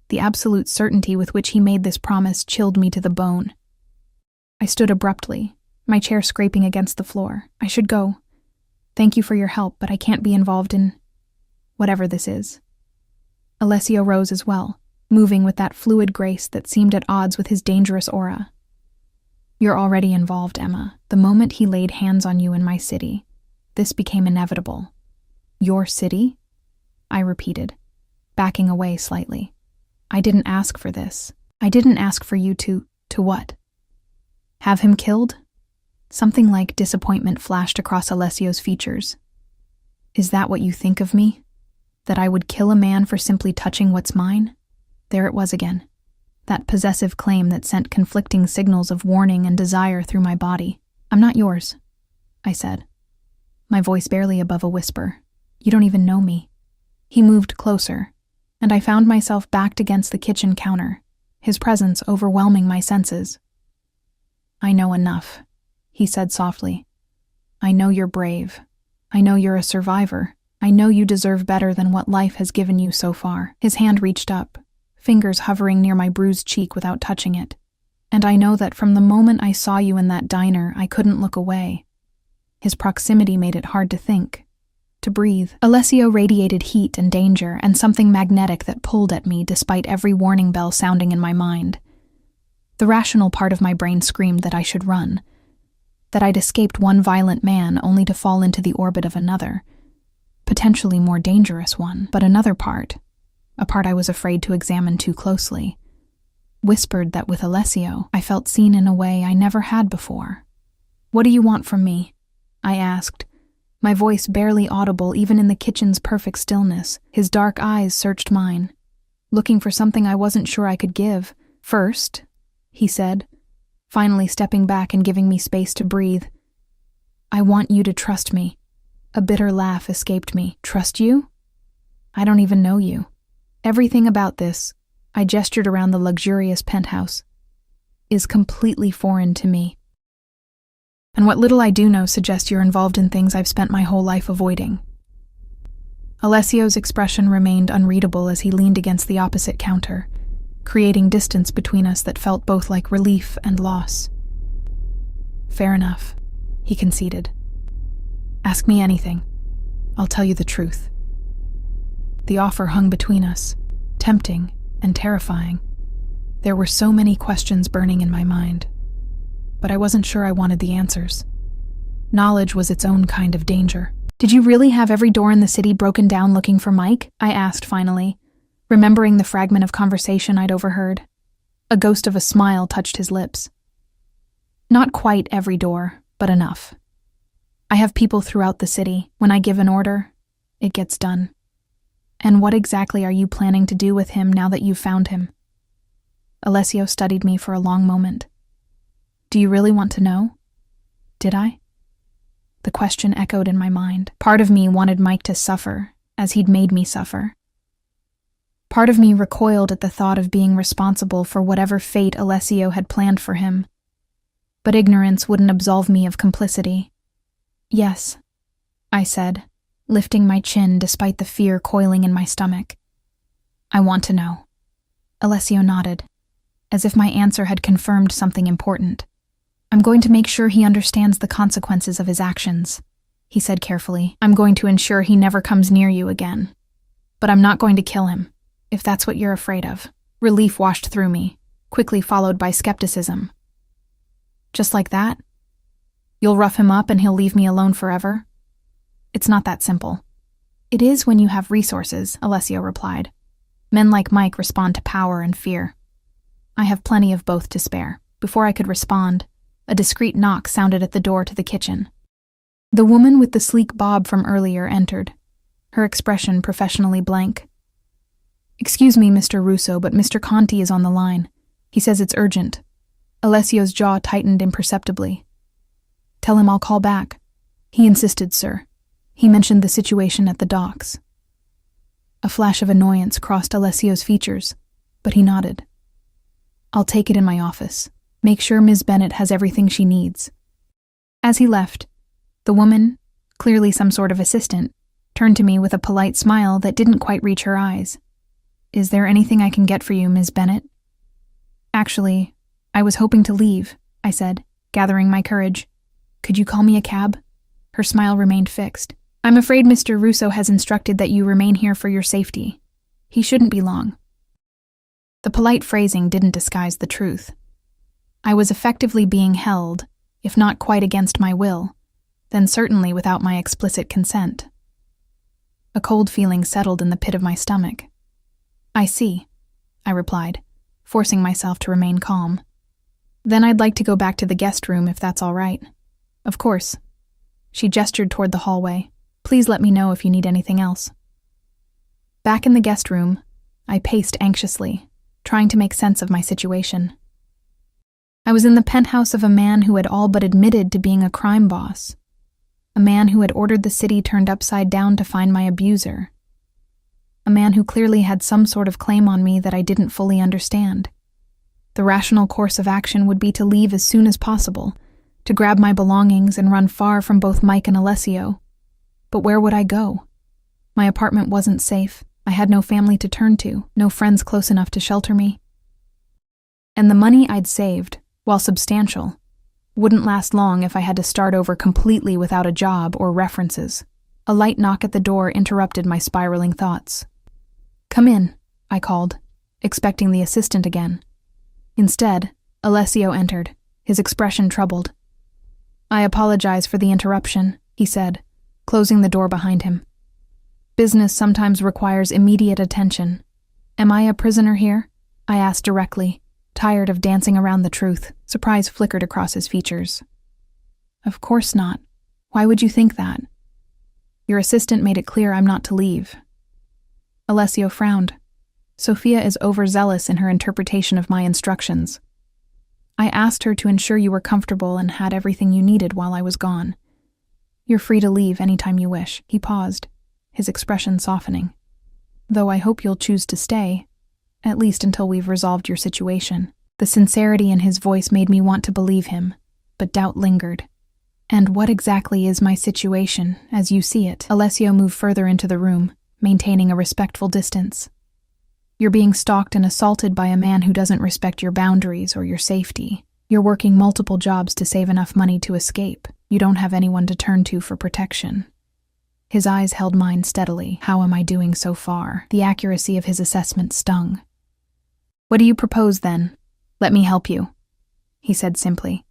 The absolute certainty with which he made this promise chilled me to the bone. I stood abruptly, my chair scraping against the floor. "I should go. Thank you for your help, but I can't be involved in whatever this is." Alessio rose as well, moving with that fluid grace that seemed at odds with his dangerous aura. "You're already involved, Emma. The moment he laid hands on you in my city, this became inevitable." "Your city?" I repeated, backing away slightly. "I didn't ask for this. I didn't ask for you to what? Have him killed?" Something like disappointment flashed across Alessio's features. "Is that what you think of me? That I would kill a man for simply touching what's mine?" There it was again, that possessive claim that sent conflicting signals of warning and desire through my body. "I'm not yours," I said, my voice barely above a whisper. "You don't even know me." He moved closer, and I found myself backed against the kitchen counter, his presence overwhelming my senses. "I know enough," he said softly. "I know you're brave. I know you're a survivor. I know you deserve better than what life has given you so far." His hand reached up, fingers hovering near my bruised cheek without touching it. "And I know that from the moment I saw you in that diner, I couldn't look away." His proximity made it hard to think, to breathe. Alessio radiated heat and danger and something magnetic that pulled at me despite every warning bell sounding in my mind. The rational part of my brain screamed that I should run, that I'd escaped one violent man only to fall into the orbit of another, potentially more dangerous one. But another part, a part I was afraid to examine too closely, whispered that with Alessio, I felt seen in a way I never had before. "What do you want from me?" I asked, my voice barely audible even in the kitchen's perfect stillness. His dark eyes searched mine, looking for something I wasn't sure I could give. "First," he said, finally stepping back and giving me space to breathe, "I want you to trust me." A bitter laugh escaped me. "Trust you? I don't even know you. Everything about this," I gestured around the luxurious penthouse, "is completely foreign to me. And what little I do know suggests you're involved in things I've spent my whole life avoiding." Alessio's expression remained unreadable as he leaned against the opposite counter, creating distance between us that felt both like relief and loss. "Fair enough," he conceded. "Ask me anything. I'll tell you the truth." The offer hung between us, tempting and terrifying. There were so many questions burning in my mind, but I wasn't sure I wanted the answers. Knowledge was its own kind of danger. "Did you really have every door in the city broken down looking for Mike?" I asked finally, remembering the fragment of conversation I'd overheard. A ghost of a smile touched his lips. "Not quite every door, but enough. I have people throughout the city. When I give an order, it gets done." "And what exactly are you planning to do with him now that you've found him?" Alessio studied me for a long moment. "Do you really want to know?" Did I? The question echoed in my mind. Part of me wanted Mike to suffer, as he'd made me suffer. Part of me recoiled at the thought of being responsible for whatever fate Alessio had planned for him. But ignorance wouldn't absolve me of complicity. "Yes," I said, lifting my chin despite the fear coiling in my stomach. "I want to know." Alessio nodded, as if my answer had confirmed something important. "I'm going to make sure he understands the consequences of his actions," he said carefully. "I'm going to ensure he never comes near you again. But I'm not going to kill him, if that's what you're afraid of." Relief washed through me, quickly followed by skepticism. "Just like that?" You'll rough him up and he'll leave me alone forever? It's not that simple. It is when you have resources, Alessio replied. Men like Mike respond to power and fear. I have plenty of both to spare. Before I could respond, a discreet knock sounded at the door to the kitchen. The woman with the sleek bob from earlier entered, her expression professionally blank. Excuse me, Mr. Russo, but Mr. Conti is on the line. He says it's urgent. Alessio's jaw tightened imperceptibly. Tell him I'll call back. He insisted, sir. He mentioned the situation at the docks. A flash of annoyance crossed Alessio's features, but he nodded. I'll take it in my office. Make sure Ms. Bennett has everything she needs. As he left, the woman, clearly some sort of assistant, turned to me with a polite smile that didn't quite reach her eyes. Is there anything I can get for you, Ms. Bennett? Actually, I was hoping to leave, I said, gathering my courage. Could you call me a cab? Her smile remained fixed. I'm afraid Mr. Russo has instructed that you remain here for your safety. He shouldn't be long. The polite phrasing didn't disguise the truth. I was effectively being held, if not quite against my will, then certainly without my explicit consent. A cold feeling settled in the pit of my stomach. I see, I replied, forcing myself to remain calm. Then I'd like to go back to the guest room if that's all right. Of course. She gestured toward the hallway. Please let me know if you need anything else. Back in the guest room, I paced anxiously, trying to make sense of my situation. I was in the penthouse of a man who had all but admitted to being a crime boss. A man who had ordered the city turned upside down to find my abuser. A man who clearly had some sort of claim on me that I didn't fully understand. The rational course of action would be to leave as soon as possible, to grab my belongings and run far from both Mike and Alessio. But where would I go? My apartment wasn't safe. I had no family to turn to, no friends close enough to shelter me. And the money I'd saved, while substantial, wouldn't last long if I had to start over completely without a job or references. A light knock at the door interrupted my spiraling thoughts. Come in, I called, expecting the assistant again. Instead, Alessio entered, his expression troubled. I apologize for the interruption, he said, closing the door behind him. Business sometimes requires immediate attention. Am I a prisoner here? I asked directly, tired of dancing around the truth. Surprise flickered across his features. Of course not. Why would you think that? Your assistant made it clear I'm not to leave. Alessio frowned. Sophia is overzealous in her interpretation of my instructions. I asked her to ensure you were comfortable and had everything you needed while I was gone. You're free to leave anytime you wish. He paused, his expression softening. Though I hope you'll choose to stay, at least until we've resolved your situation. The sincerity in his voice made me want to believe him, but doubt lingered. And what exactly is my situation, as you see it? Alessio moved further into the room, maintaining a respectful distance. You're being stalked and assaulted by a man who doesn't respect your boundaries or your safety. You're working multiple jobs to save enough money to escape. You don't have anyone to turn to for protection. His eyes held mine steadily. How am I doing so far? The accuracy of his assessment stung. What do you propose, then? Let me help you, he said simply.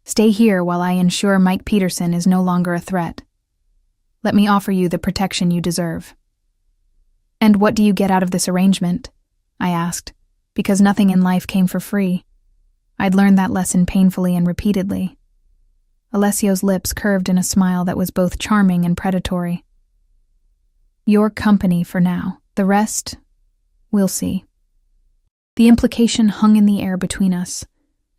Stay here while I ensure Mike Peterson is no longer a threat. Let me offer you the protection you deserve. And what do you get out of this arrangement? I asked, because nothing in life came for free. I'd learned that lesson painfully and repeatedly. Alessio's lips curved in a smile that was both charming and predatory. Your company for now. The rest, we'll see. The implication hung in the air between us,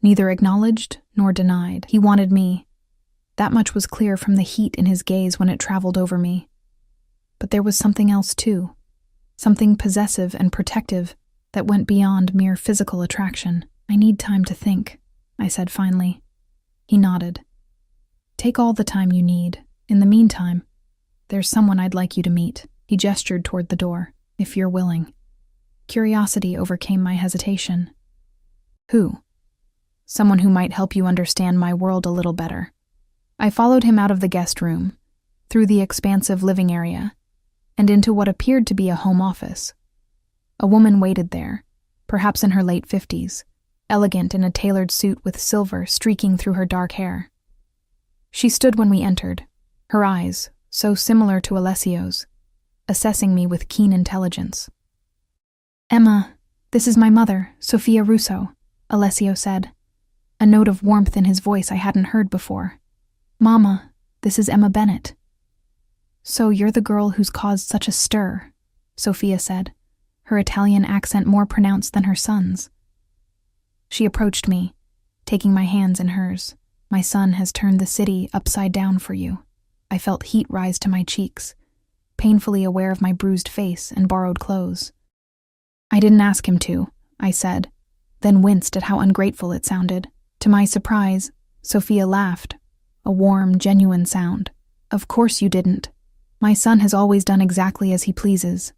neither acknowledged nor denied. He wanted me. That much was clear from the heat in his gaze when it traveled over me. But there was something else too, something possessive and protective that went beyond mere physical attraction. I need time to think, I said finally. He nodded. Take all the time you need. In the meantime, there's someone I'd like you to meet. He gestured toward the door, if you're willing. Curiosity overcame my hesitation. Who? Someone who might help you understand my world a little better. I followed him out of the guest room, through the expansive living area, and into what appeared to be a home office. A woman waited there, perhaps in her late 50s, elegant in a tailored suit with silver streaking through her dark hair. She stood when we entered, her eyes, so similar to Alessio's, assessing me with keen intelligence. "Emma, this is my mother, Sophia Russo," Alessio said, a note of warmth in his voice I hadn't heard before. "Mama, this is Emma Bennett." "So you're the girl who's caused such a stir," Sophia said, her Italian accent more pronounced than her son's. She approached me, taking my hands in hers. "My son has turned the city upside down for you." I felt heat rise to my cheeks, painfully aware of my bruised face and borrowed clothes. "I didn't ask him to," I said, then winced at how ungrateful it sounded. To my surprise, Sophia laughed, a warm, genuine sound. "Of course you didn't. My son has always done exactly as he pleases."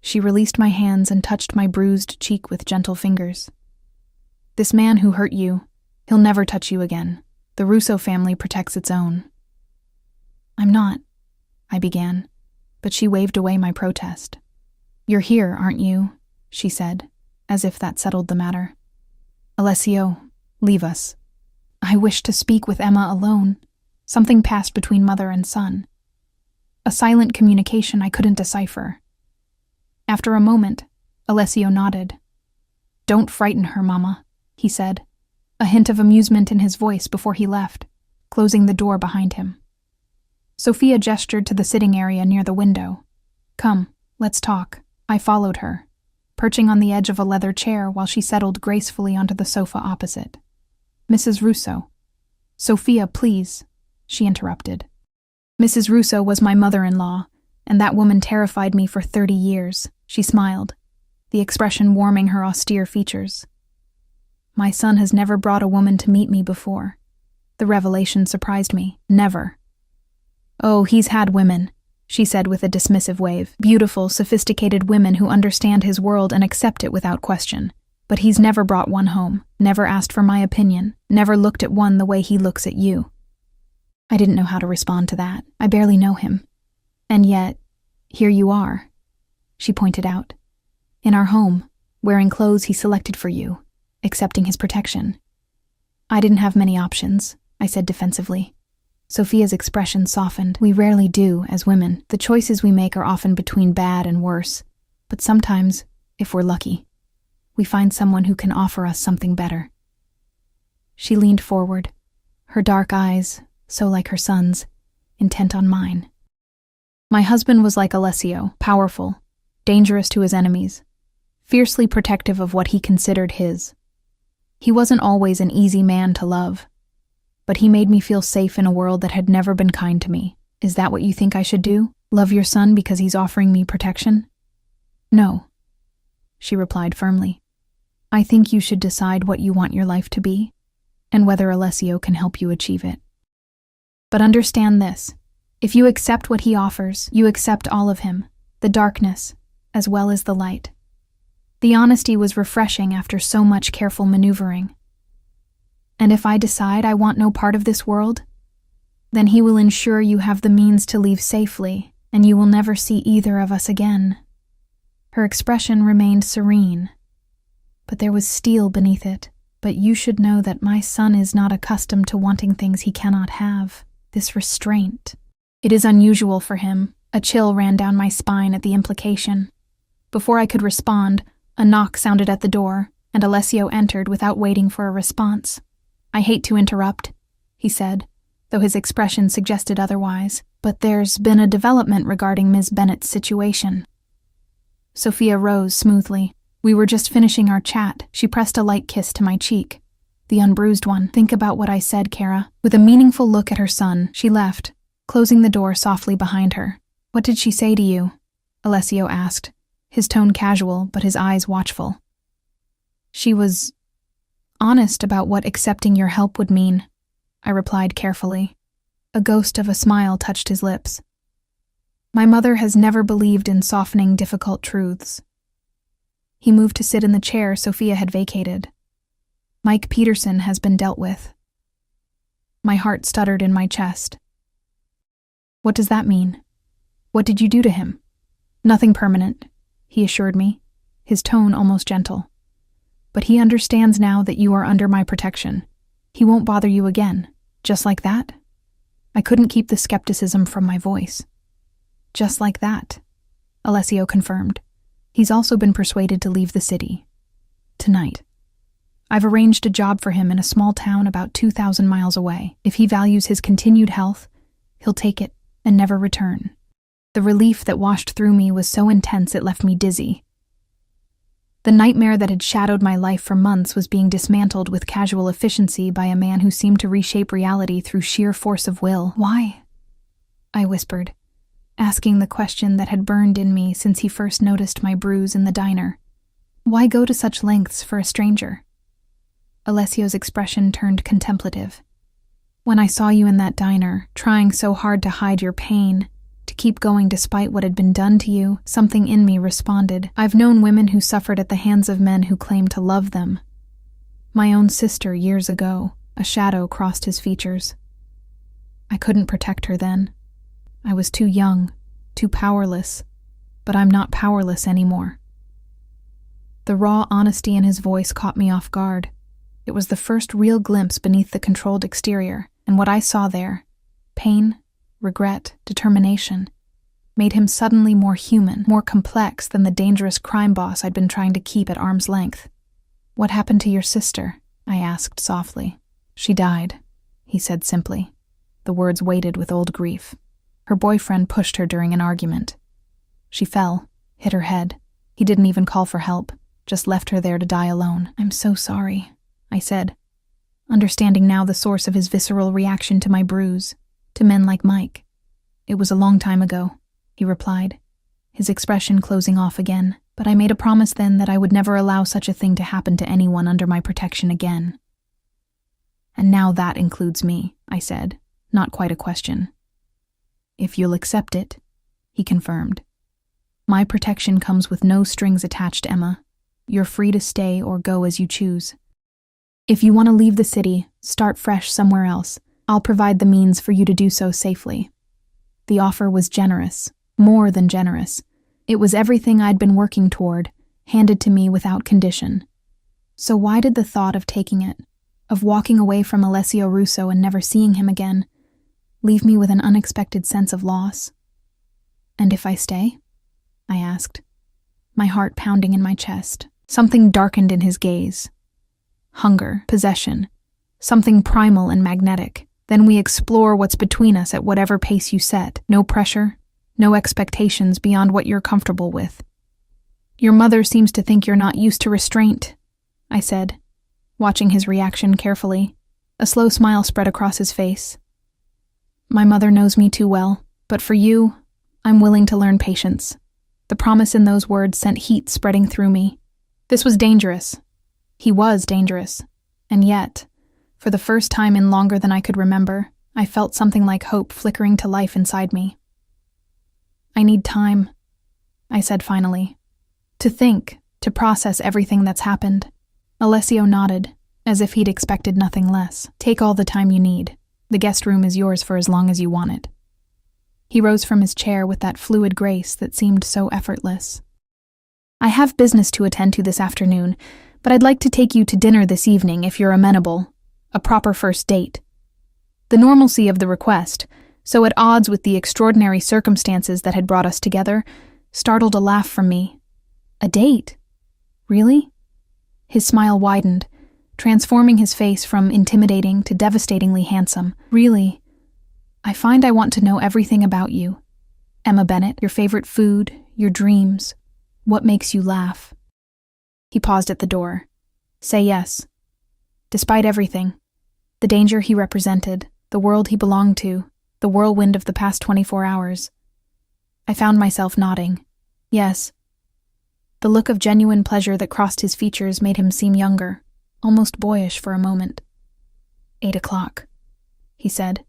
She released my hands and touched my bruised cheek with gentle fingers. "This man who hurt you, he'll never touch you again. The Russo family protects its own." "I'm not," I began, but she waved away my protest. "You're here, aren't you?" she said, as if that settled the matter. "Alessio, leave us." I wished to speak with Emma alone. Something passed between mother and son. A silent communication I couldn't decipher. After a moment, Alessio nodded. "Don't frighten her, Mama," he said, a hint of amusement in his voice before he left, closing the door behind him. Sophia gestured to the sitting area near the window. "Come, let's talk." I followed her, perching on the edge of a leather chair while she settled gracefully onto the sofa opposite. "Mrs. Russo." "Sophia, please," she interrupted. "Mrs. Russo was my mother-in-law, and that woman terrified me for 30 years, she smiled, the expression warming her austere features. "My son has never brought a woman to meet me before." The revelation surprised me. Never. "Oh, he's had women," she said with a dismissive wave. "Beautiful, sophisticated women who understand his world and accept it without question. But he's never brought one home, never asked for my opinion, never looked at one the way he looks at you." I didn't know how to respond to that. I barely know him. "And yet, here you are," she pointed out. "In our home, wearing clothes he selected for you, accepting his protection." "I didn't have many options," I said defensively. Sophia's expression softened. "We rarely do, as women. The choices we make are often between bad and worse. But sometimes, if we're lucky, we find someone who can offer us something better." She leaned forward, her dark eyes, so like her son's, intent on mine. "My husband was like Alessio, powerful, dangerous to his enemies, fiercely protective of what he considered his. He wasn't always an easy man to love, but he made me feel safe in a world that had never been kind to me. Is that what you think I should do? Love your son because he's offering me protection?" "No," she replied firmly. "I think you should decide what you want your life to be, and whether Alessio can help you achieve it. But understand this, if you accept what he offers, you accept all of him, the darkness, as well as the light." The honesty was refreshing after so much careful maneuvering. "And if I decide I want no part of this world, then he will ensure you have the means to leave safely, and you will never see either of us again." Her expression remained serene, but there was steel beneath it. "But you should know that my son is not accustomed to wanting things he cannot have. This restraint. It is unusual for him." A chill ran down my spine at the implication. Before I could respond, a knock sounded at the door, and Alessio entered without waiting for a response. "I hate to interrupt," he said, though his expression suggested otherwise, "but there's been a development regarding Ms. Bennett's situation." Sophia rose smoothly. "We were just finishing our chat." She pressed a light kiss to my cheek, the unbruised one. "Think about what I said, Kara." With a meaningful look at her son, she left, closing the door softly behind her. "What did she say to you?" Alessio asked, his tone casual but his eyes watchful. "She was honest about what accepting your help would mean," I replied carefully. A ghost of a smile touched his lips. "My mother has never believed in softening difficult truths." He moved to sit in the chair Sophia had vacated. "Mike Peterson has been dealt with." My heart stuttered in my chest. "What does that mean? What did you do to him?" "Nothing permanent," he assured me, his tone almost gentle. "But he understands now that you are under my protection. He won't bother you again, just like that?" I couldn't keep the skepticism from my voice. Just like that, Alessio confirmed. He's also been persuaded to leave the city. Tonight. I've arranged a job for him in a small town about 2,000 miles away. If he values his continued health, he'll take it and never return. The relief that washed through me was so intense it left me dizzy. The nightmare that had shadowed my life for months was being dismantled with casual efficiency by a man who seemed to reshape reality through sheer force of will. Why? I whispered, asking the question that had burned in me since he first noticed my bruise in the diner. Why go to such lengths for a stranger? Alessio's expression turned contemplative. When I saw you in that diner, trying so hard to hide your pain, to keep going despite what had been done to you, something in me responded. I've known women who suffered at the hands of men who claimed to love them. My own sister years ago, a shadow crossed his features. I couldn't protect her then. I was too young, too powerless, but I'm not powerless anymore. The raw honesty in his voice caught me off guard. It was the first real glimpse beneath the controlled exterior, and what I saw there, pain, regret, determination, made him suddenly more human, more complex than the dangerous crime boss I'd been trying to keep at arm's length. What happened to your sister? I asked softly. She died, he said simply. The words weighted with old grief. Her boyfriend pushed her during an argument. She fell, hit her head. He didn't even call for help, just left her there to die alone. I'm so sorry, I said, understanding now the source of his visceral reaction to my bruise, to men like Mike. It was a long time ago, he replied, his expression closing off again, but I made a promise then that I would never allow such a thing to happen to anyone under my protection again. And now that includes me, I said, not quite a question. If you'll accept it, he confirmed. My protection comes with no strings attached, Emma. You're free to stay or go as you choose. If you want to leave the city, start fresh somewhere else, I'll provide the means for you to do so safely. The offer was generous, more than generous. It was everything I'd been working toward, handed to me without condition. So why did the thought of taking it, of walking away from Alessio Russo and never seeing him again, leave me with an unexpected sense of loss? And if I stay? I asked, my heart pounding in my chest. Something darkened in his gaze. Hunger, possession, something primal and magnetic. Then we explore what's between us at whatever pace you set. No pressure, no expectations beyond what you're comfortable with. Your mother seems to think you're not used to restraint, I said, watching his reaction carefully. A slow smile spread across his face. My mother knows me too well, but for you, I'm willing to learn patience. The promise in those words sent heat spreading through me. This was dangerous. He was dangerous. And yet, for the first time in longer than I could remember, I felt something like hope flickering to life inside me. I need time, I said finally. To think, to process everything that's happened. Alessio nodded, as if he'd expected nothing less. Take all the time you need. The guest room is yours for as long as you want it. He rose from his chair with that fluid grace that seemed so effortless. I have business to attend to this afternoon, but I'd like to take you to dinner this evening if you're amenable. A proper first date. The normalcy of the request, so at odds with the extraordinary circumstances that had brought us together, startled a laugh from me. A date? Really? His smile widened, transforming his face from intimidating to devastatingly handsome. Really? I find I want to know everything about you. Emma Bennett, your favorite food, your dreams, what makes you laugh. He paused at the door. Say yes. Despite everything, the danger he represented, the world he belonged to, the whirlwind of the past 24 hours. I found myself nodding. Yes. The look of genuine pleasure that crossed his features made him seem younger, almost boyish for a moment. 8 o'clock, he said,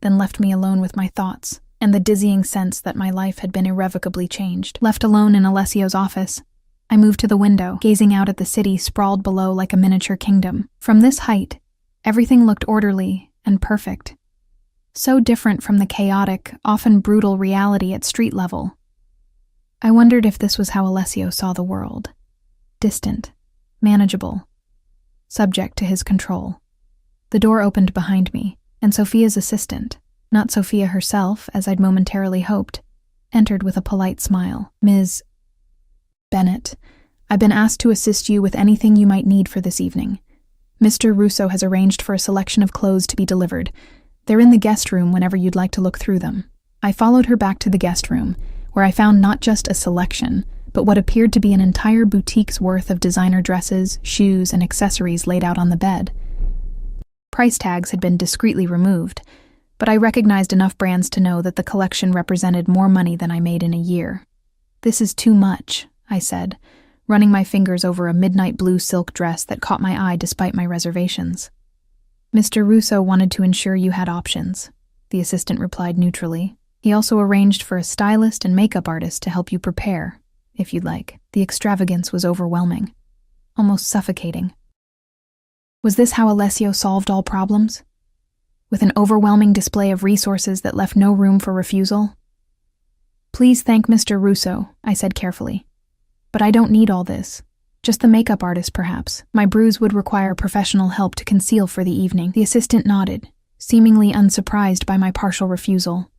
then left me alone with my thoughts and the dizzying sense that my life had been irrevocably changed. Left alone in Alessio's office, I moved to the window, gazing out at the city sprawled below like a miniature kingdom. From this height, everything looked orderly and perfect. So different from the chaotic, often brutal reality at street level. I wondered if this was how Alessio saw the world. Distant, manageable, subject to his control. The door opened behind me, and Sophia's assistant, Not Sophia herself, as I'd momentarily hoped, entered with a polite smile. "Ms. Bennett, I've been asked to assist you with anything you might need for this evening. Mr. Russo has arranged for a selection of clothes to be delivered. They're in the guest room whenever you'd like to look through them." I followed her back to the guest room, where I found not just a selection, but what appeared to be an entire boutique's worth of designer dresses, shoes, and accessories laid out on the bed. Price tags had been discreetly removed, but I recognized enough brands to know that the collection represented more money than I made in a year. "This is too much," I said, running my fingers over a midnight blue silk dress that caught my eye despite my reservations. "Mr. Russo wanted to ensure you had options," the assistant replied neutrally. "He also arranged for a stylist and makeup artist to help you prepare, if you'd like." The extravagance was overwhelming, almost suffocating. Was this how Alessio solved all problems? With an overwhelming display of resources that left no room for refusal? "Please thank Mr. Russo," I said carefully. "But I don't need all this. Just the makeup artist, perhaps. My bruise would require professional help to conceal for the evening." The assistant nodded, seemingly unsurprised by my partial refusal.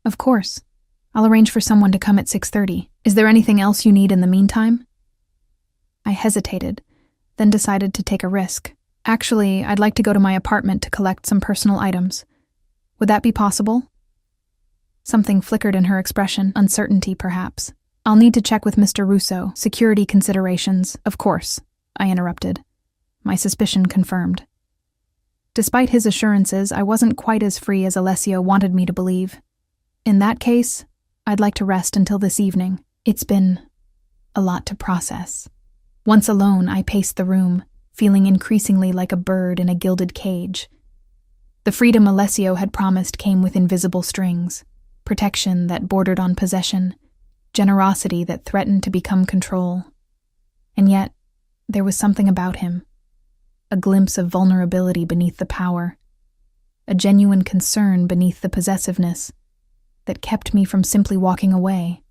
"Of course. I'll arrange for someone to come at 6:30. Is there anything else you need in the meantime?" I hesitated, then decided to take a risk. "Actually, I'd like to go to my apartment to collect some personal items. Would that be possible?" Something flickered in her expression, uncertainty perhaps. "I'll need to check with Mr. Russo. Security considerations." "Of course," I interrupted. My suspicion confirmed. Despite his assurances, I wasn't quite as free as Alessio wanted me to believe. "In that case, I'd like to rest until this evening. It's been a lot to process." Once alone, I paced the room, feeling increasingly like a bird in a gilded cage. The freedom Alessio had promised came with invisible strings, protection that bordered on possession, generosity that threatened to become control. And yet, there was something about him, a glimpse of vulnerability beneath the power, a genuine concern beneath the possessiveness, that kept me from simply walking away.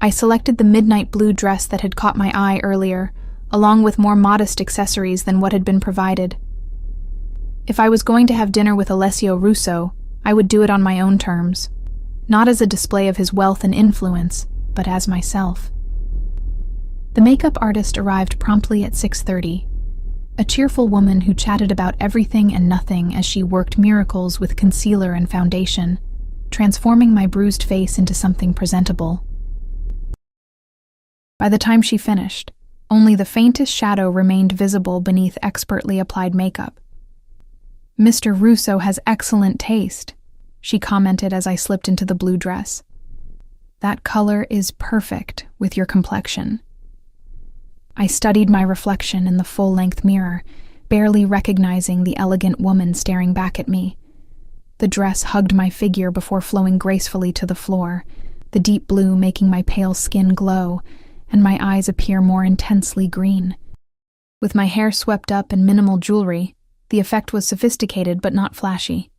I selected the midnight blue dress that had caught my eye earlier, along with more modest accessories than what had been provided. If I was going to have dinner with Alessio Russo, I would do it on my own terms, not as a display of his wealth and influence, but as myself. The makeup artist arrived promptly at 6:30, a cheerful woman who chatted about everything and nothing as she worked miracles with concealer and foundation, transforming my bruised face into something presentable. By the time she finished, only the faintest shadow remained visible beneath expertly applied makeup. "Mr. Russo has excellent taste," she commented as I slipped into the blue dress. "That color is perfect with your complexion." I studied my reflection in the full-length mirror, barely recognizing the elegant woman staring back at me. The dress hugged my figure before flowing gracefully to the floor, the deep blue making my pale skin glow and my eyes appear more intensely green. With my hair swept up and minimal jewelry, the effect was sophisticated but not flashy,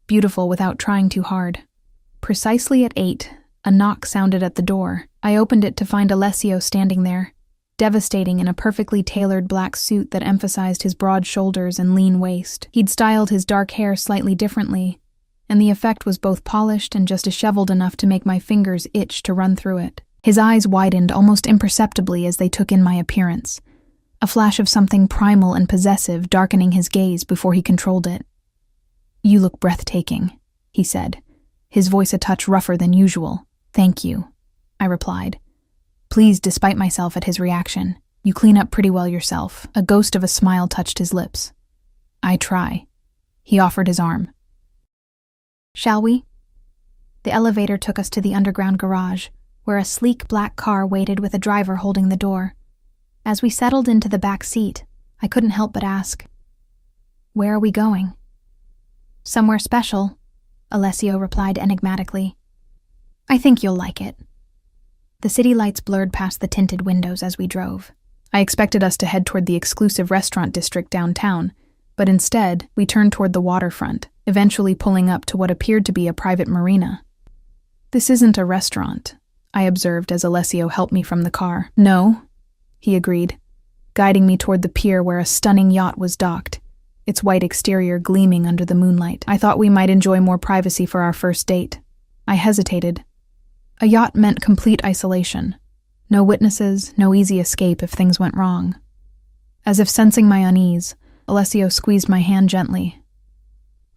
beautiful without trying too hard. Precisely at 8, a knock sounded at the door. I opened it to find Alessio standing there, devastating in a perfectly tailored black suit that emphasized his broad shoulders and lean waist. He'd styled his dark hair slightly differently, and the effect was both polished and just disheveled enough to make my fingers itch to run through it. His eyes widened almost imperceptibly as they took in my appearance, a flash of something primal and possessive darkening his gaze before he controlled it. "You look breathtaking," he said, his voice a touch rougher than usual. "Thank you," I replied, pleased despite myself at his reaction. "You clean up pretty well yourself." A ghost of a smile touched his lips. "I try." He offered his arm. "Shall we?" The elevator took us to the underground garage, where a sleek black car waited with a driver holding the door. As we settled into the back seat, I couldn't help but ask, "Where are we going?" "Somewhere special," Alessio replied enigmatically. "I think you'll like it." The city lights blurred past the tinted windows as we drove. I expected us to head toward the exclusive restaurant district downtown, but instead, we turned toward the waterfront, eventually pulling up to what appeared to be a private marina. "This isn't a restaurant," I observed as Alessio helped me from the car. "No," he agreed, guiding me toward the pier where a stunning yacht was docked, its white exterior gleaming under the moonlight. I thought we might enjoy more privacy for our first date. I hesitated. A yacht meant complete isolation. No witnesses, no easy escape if things went wrong. As if sensing my unease, Alessio squeezed my hand gently.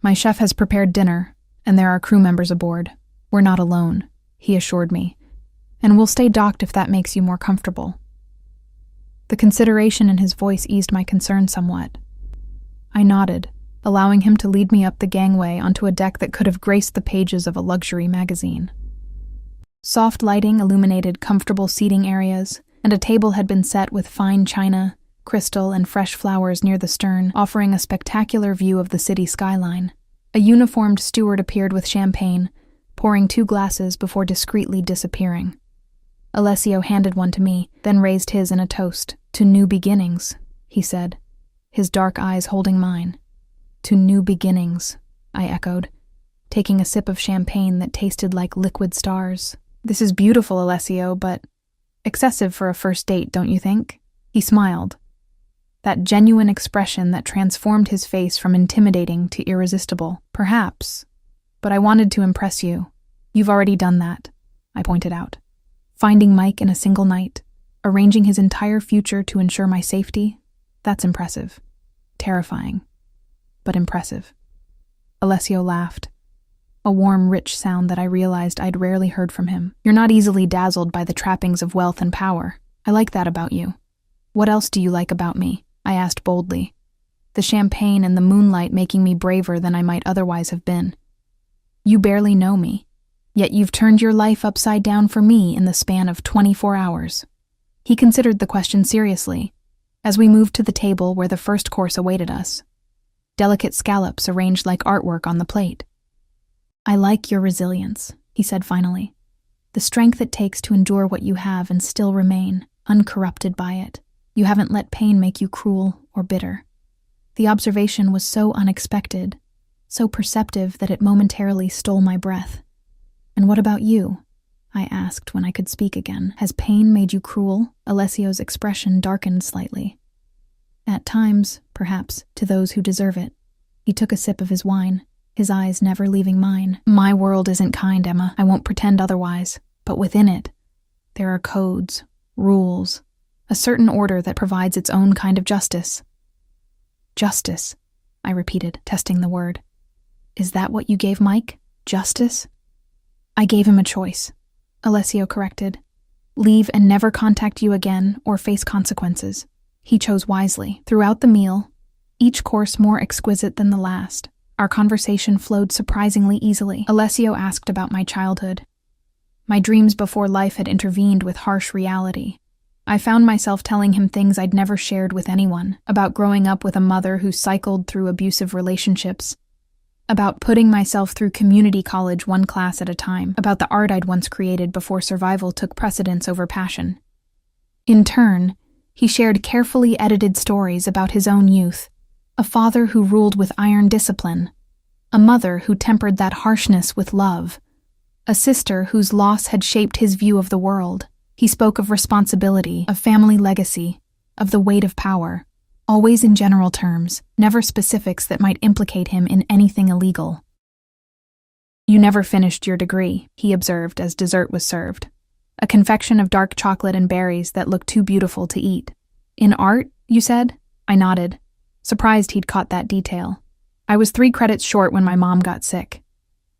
My chef has prepared dinner, and there are crew members aboard. We're not alone, he assured me, and we'll stay docked if that makes you more comfortable. The consideration in his voice eased my concern somewhat. I nodded, allowing him to lead me up the gangway onto a deck that could have graced the pages of a luxury magazine. Soft lighting illuminated comfortable seating areas, and a table had been set with fine china, crystal, and fresh flowers near the stern, offering a spectacular view of the city skyline. A uniformed steward appeared with champagne, pouring 2 glasses before discreetly disappearing. Alessio handed one to me, then raised his in a toast. "To new beginnings," he said, his dark eyes holding mine. "To new beginnings," I echoed, taking a sip of champagne that tasted like liquid stars. "This is beautiful, Alessio, but excessive for a first date, don't you think?" He smiled, that genuine expression that transformed his face from intimidating to irresistible. "Perhaps, but I wanted to impress you. You've already done that," I pointed out. "Finding Mike in a single night, arranging his entire future to ensure my safety, that's impressive. Terrifying, but impressive." Alessio laughed, a warm, rich sound that I realized I'd rarely heard from him. "You're not easily dazzled by the trappings of wealth and power. I like that about you. What else do you like about me?" I asked boldly, the champagne and the moonlight making me braver than I might otherwise have been. "You barely know me, yet you've turned your life upside down for me in the span of 24 hours. He considered the question seriously, as we moved to the table where the first course awaited us. Delicate scallops arranged like artwork on the plate. "I like your resilience," he said finally. "The strength it takes to endure what you have and still remain, uncorrupted by it. You haven't let pain make you cruel or bitter." The observation was so unexpected, so perceptive that it momentarily stole my breath. "And what about you?" I asked when I could speak again. "Has pain made you cruel?" Alessio's expression darkened slightly. "At times, perhaps, to those who deserve it." He took a sip of his wine, his eyes never leaving mine. "My world isn't kind, Emma. I won't pretend otherwise. But within it, there are codes, rules, a certain order that provides its own kind of justice." "Justice," I repeated, testing the word. "Is that what you gave Mike? Justice?" "I gave him a choice," Alessio corrected. "Leave and never contact you again or face consequences." He chose wisely. Throughout the meal, each course more exquisite than the last, our conversation flowed surprisingly easily. Alessio asked about my childhood. My dreams before life had intervened with harsh reality. I found myself telling him things I'd never shared with anyone, about growing up with a mother who cycled through abusive relationships, about putting myself through community college one class at a time, about the art I'd once created before survival took precedence over passion. In turn, he shared carefully edited stories about his own youth, a father who ruled with iron discipline, a mother who tempered that harshness with love, a sister whose loss had shaped his view of the world. He spoke of responsibility, of family legacy, of the weight of power, always in general terms, never specifics that might implicate him in anything illegal. "You never finished your degree," he observed as dessert was served, a confection of dark chocolate and berries that looked too beautiful to eat. "In art, you said?" I nodded, surprised he'd caught that detail. "I was 3 credits short when my mom got sick.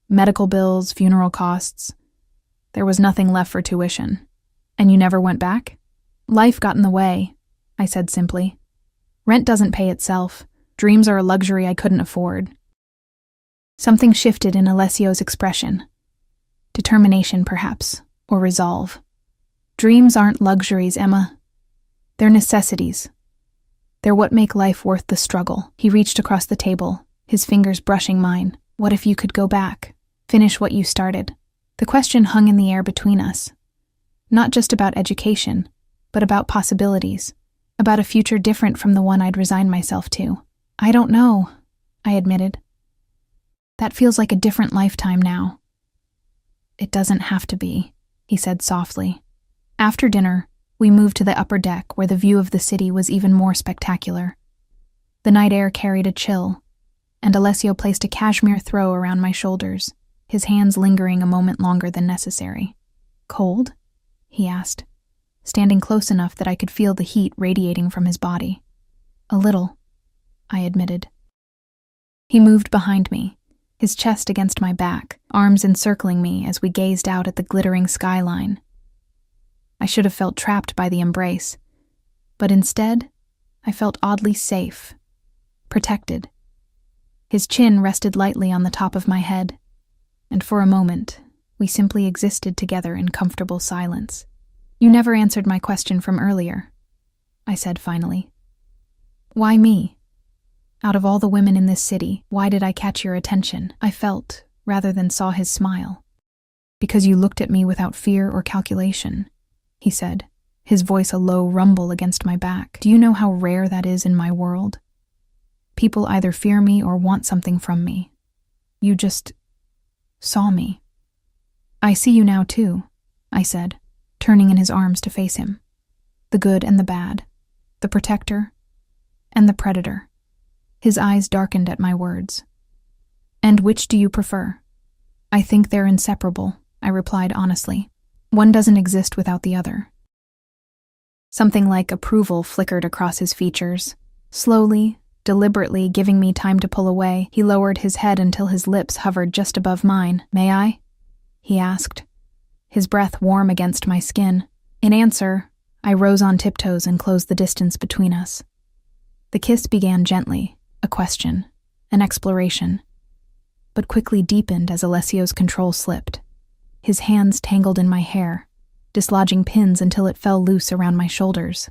Medical bills, funeral costs. There was nothing left for tuition." "And you never went back?" "Life got in the way," I said simply. "Rent doesn't pay itself. Dreams are a luxury I couldn't afford." Something shifted in Alessio's expression. Determination, perhaps, or resolve. "Dreams aren't luxuries, Emma. They're necessities. They're what make life worth the struggle." He reached across the table, his fingers brushing mine. "What if you could go back, finish what you started?" The question hung in the air between us. Not just about education, but about possibilities, about a future different from the one I'd resigned myself to. "I don't know," I admitted. "That feels like a different lifetime now." "It doesn't have to be," he said softly. After dinner, we moved to the upper deck where the view of the city was even more spectacular. The night air carried a chill, and Alessio placed a cashmere throw around my shoulders, his hands lingering a moment longer than necessary. "Cold?" he asked, standing close enough that I could feel the heat radiating from his body. "A little," I admitted. He moved behind me, his chest against my back, arms encircling me as we gazed out at the glittering skyline. I should have felt trapped by the embrace, but instead, I felt oddly safe, protected. His chin rested lightly on the top of my head, and for a moment, we simply existed together in comfortable silence. "You never answered my question from earlier," I said finally. "Why me? Out of all the women in this city, why did I catch your attention?" I felt, rather than saw his smile. "Because you looked at me without fear or calculation," he said, his voice a low rumble against my back. "Do you know how rare that is in my world? People either fear me or want something from me. You just saw me." "I see you now too," I said, turning in his arms to face him. "The good and the bad, the protector and the predator." His eyes darkened at my words. "And which do you prefer?" "I think they're inseparable," I replied honestly. "One doesn't exist without the other." Something like approval flickered across his features. Slowly, deliberately giving me time to pull away, he lowered his head until his lips hovered just above mine. "May I?" he asked, his breath warm against my skin. In answer, I rose on tiptoes and closed the distance between us. The kiss began gently, a question, an exploration, but quickly deepened as Alessio's control slipped. His hands tangled in my hair, dislodging pins until it fell loose around my shoulders.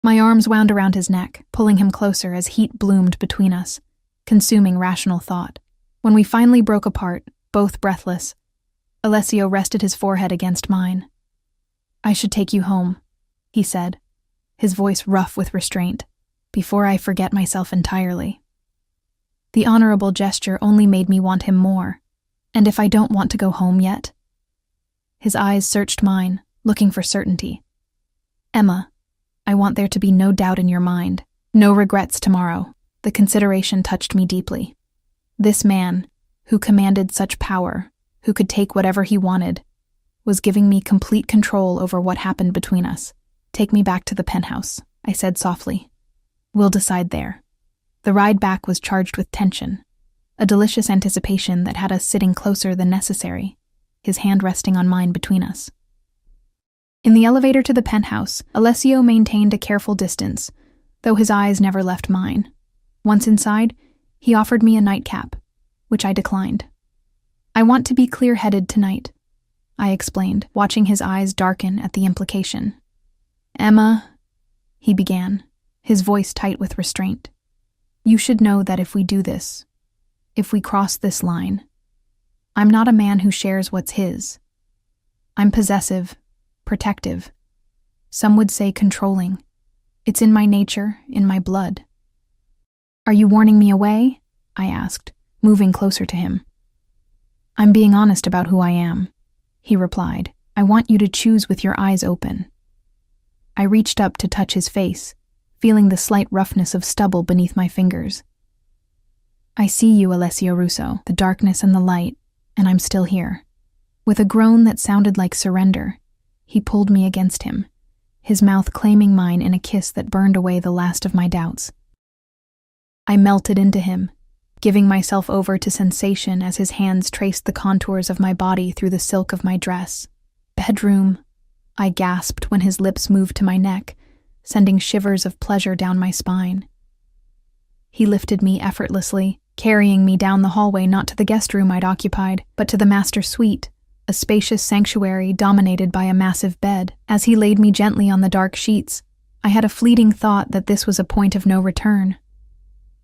My arms wound around his neck, pulling him closer as heat bloomed between us, consuming rational thought. When we finally broke apart, both breathless, Alessio rested his forehead against mine. "I should take you home," he said, his voice rough with restraint, "before I forget myself entirely." The honorable gesture only made me want him more. "And if I don't want to go home yet?" His eyes searched mine, looking for certainty. "Emma, I want there to be no doubt in your mind, no regrets tomorrow." The consideration touched me deeply. This man, who commanded such power, who could take whatever he wanted, was giving me complete control over what happened between us. "Take me back to the penthouse," I said softly. "We'll decide there." The ride back was charged with tension, a delicious anticipation that had us sitting closer than necessary, his hand resting on mine between us. In the elevator to the penthouse, Alessio maintained a careful distance, though his eyes never left mine. Once inside, he offered me a nightcap, which I declined. "I want to be clear-headed tonight," I explained, watching his eyes darken at the implication. "Emma," he began, his voice tight with restraint, "you should know that if we do this, if we cross this line, I'm not a man who shares what's his. I'm possessive, protective. Some would say controlling. It's in my nature, in my blood." "Are you warning me away?" I asked, moving closer to him. "I'm being honest about who I am," he replied. "I want you to choose with your eyes open." I reached up to touch his face, feeling the slight roughness of stubble beneath my fingers. "I see you, Alessio Russo, the darkness and the light, and I'm still here." With a groan that sounded like surrender, he pulled me against him, his mouth claiming mine in a kiss that burned away the last of my doubts. I melted into him, giving myself over to sensation as his hands traced the contours of my body through the silk of my dress. "Bedroom," I gasped when his lips moved to my neck, sending shivers of pleasure down my spine. He lifted me effortlessly, carrying me down the hallway not to the guest room I'd occupied, but to the master suite, a spacious sanctuary dominated by a massive bed. As he laid me gently on the dark sheets, I had a fleeting thought that this was a point of no return.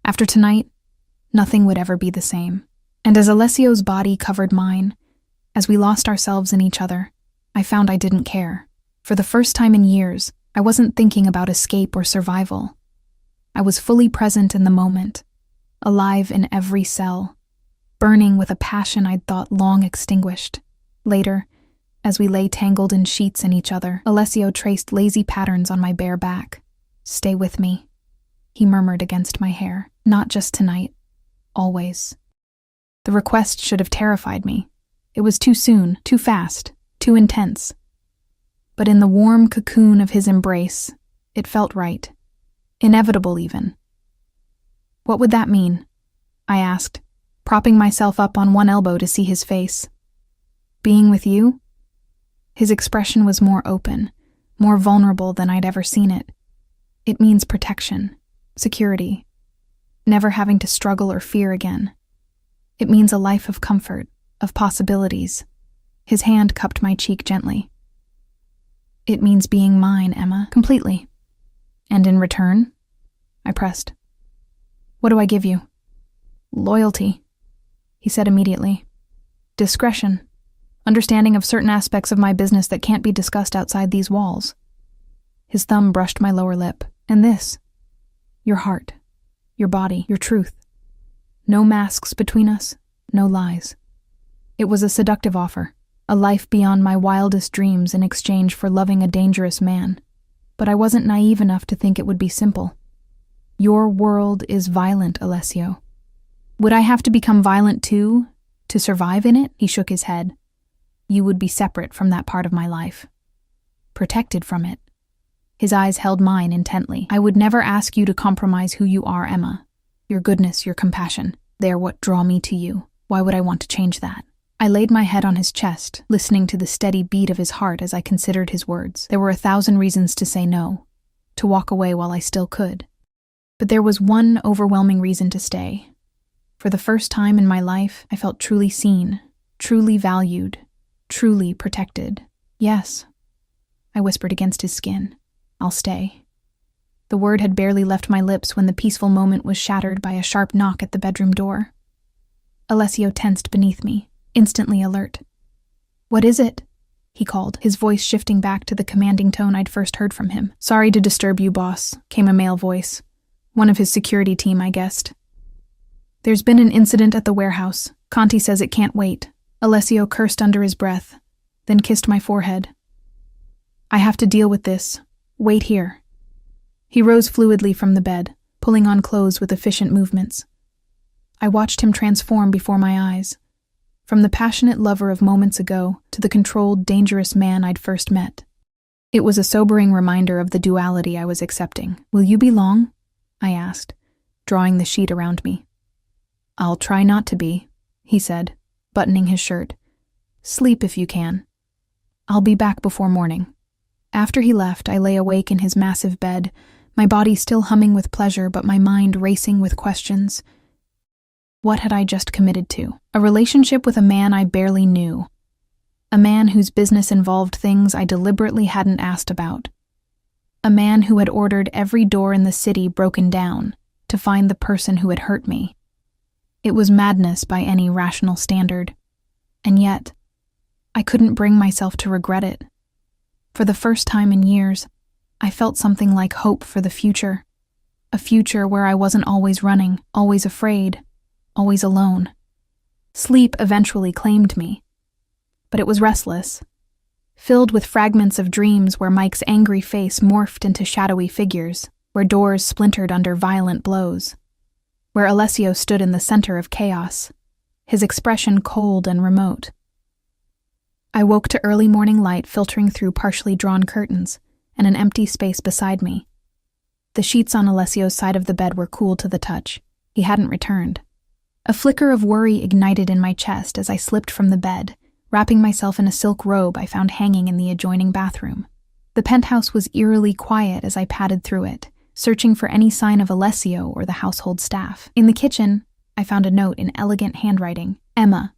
After tonight, nothing would ever be the same. And as Alessio's body covered mine, as we lost ourselves in each other, I found I didn't care. For the first time in years, I wasn't thinking about escape or survival. I was fully present in the moment, alive in every cell, burning with a passion I'd thought long extinguished. Later, as we lay tangled in sheets in each other, Alessio traced lazy patterns on my bare back. "Stay with me," he murmured against my hair. Not just tonight. Always. The request should have terrified me. It was too soon, too fast, too intense. But in the warm cocoon of his embrace, it felt right. Inevitable, even. What would that mean? I asked, propping myself up on one elbow to see his face. Being with you? His expression was more open, more vulnerable than I'd ever seen it. It means protection, security, never having to struggle or fear again. It means a life of comfort, of possibilities. His hand cupped my cheek gently. It means being mine, Emma, completely. And in return? I pressed. What do I give you? Loyalty, he said immediately. Discretion, understanding of certain aspects of my business that can't be discussed outside these walls. His thumb brushed my lower lip. And this, your heart, your body, your truth. No masks between us, no lies. It was a seductive offer, a life beyond my wildest dreams in exchange for loving a dangerous man. But I wasn't naive enough to think it would be simple. Your world is violent, Alessio. Would I have to become violent too, to survive in it? He shook his head. You would be separate from that part of my life. Protected from it. His eyes held mine intently. I would never ask you to compromise who you are, Emma. Your goodness, your compassion, they're what draw me to you. Why would I want to change that? I laid my head on his chest, listening to the steady beat of his heart as I considered his words. There were 1,000 reasons to say no, to walk away while I still could. But there was one overwhelming reason to stay. For the first time in my life, I felt truly seen, truly valued, truly protected. Yes, I whispered against his skin. I'll stay. The word had barely left my lips when the peaceful moment was shattered by a sharp knock at the bedroom door. Alessio tensed beneath me, instantly alert. What is it? He called, his voice shifting back to the commanding tone I'd first heard from him. Sorry to disturb you, boss, came a male voice. One of his security team, I guessed. There's been an incident at the warehouse. Conti says it can't wait. Alessio cursed under his breath, then kissed my forehead. I have to deal with this. Wait here. He rose fluidly from the bed, pulling on clothes with efficient movements. I watched him transform before my eyes, from the passionate lover of moments ago to the controlled, dangerous man I'd first met. It was a sobering reminder of the duality I was accepting. Will you be long? I asked, drawing the sheet around me. I'll try not to be, he said, buttoning his shirt. Sleep if you can. I'll be back before morning. After he left, I lay awake in his massive bed, my body still humming with pleasure but my mind racing with questions. What had I just committed to? A relationship with a man I barely knew. A man whose business involved things I deliberately hadn't asked about. A man who had ordered every door in the city broken down to find the person who had hurt me. It was madness by any rational standard. And yet, I couldn't bring myself to regret it. For the first time in years, I felt something like hope for the future. A future where I wasn't always running, always afraid, always alone. Sleep eventually claimed me. But it was restless, filled with fragments of dreams where Mike's angry face morphed into shadowy figures, where doors splintered under violent blows, where Alessio stood in the center of chaos, his expression cold and remote. I woke to early morning light filtering through partially drawn curtains and an empty space beside me. The sheets on Alessio's side of the bed were cool to the touch. He hadn't returned. A flicker of worry ignited in my chest as I slipped from the bed, wrapping myself in a silk robe I found hanging in the adjoining bathroom. The penthouse was eerily quiet as I padded through it, searching for any sign of Alessio or the household staff. In the kitchen, I found a note in elegant handwriting. Emma.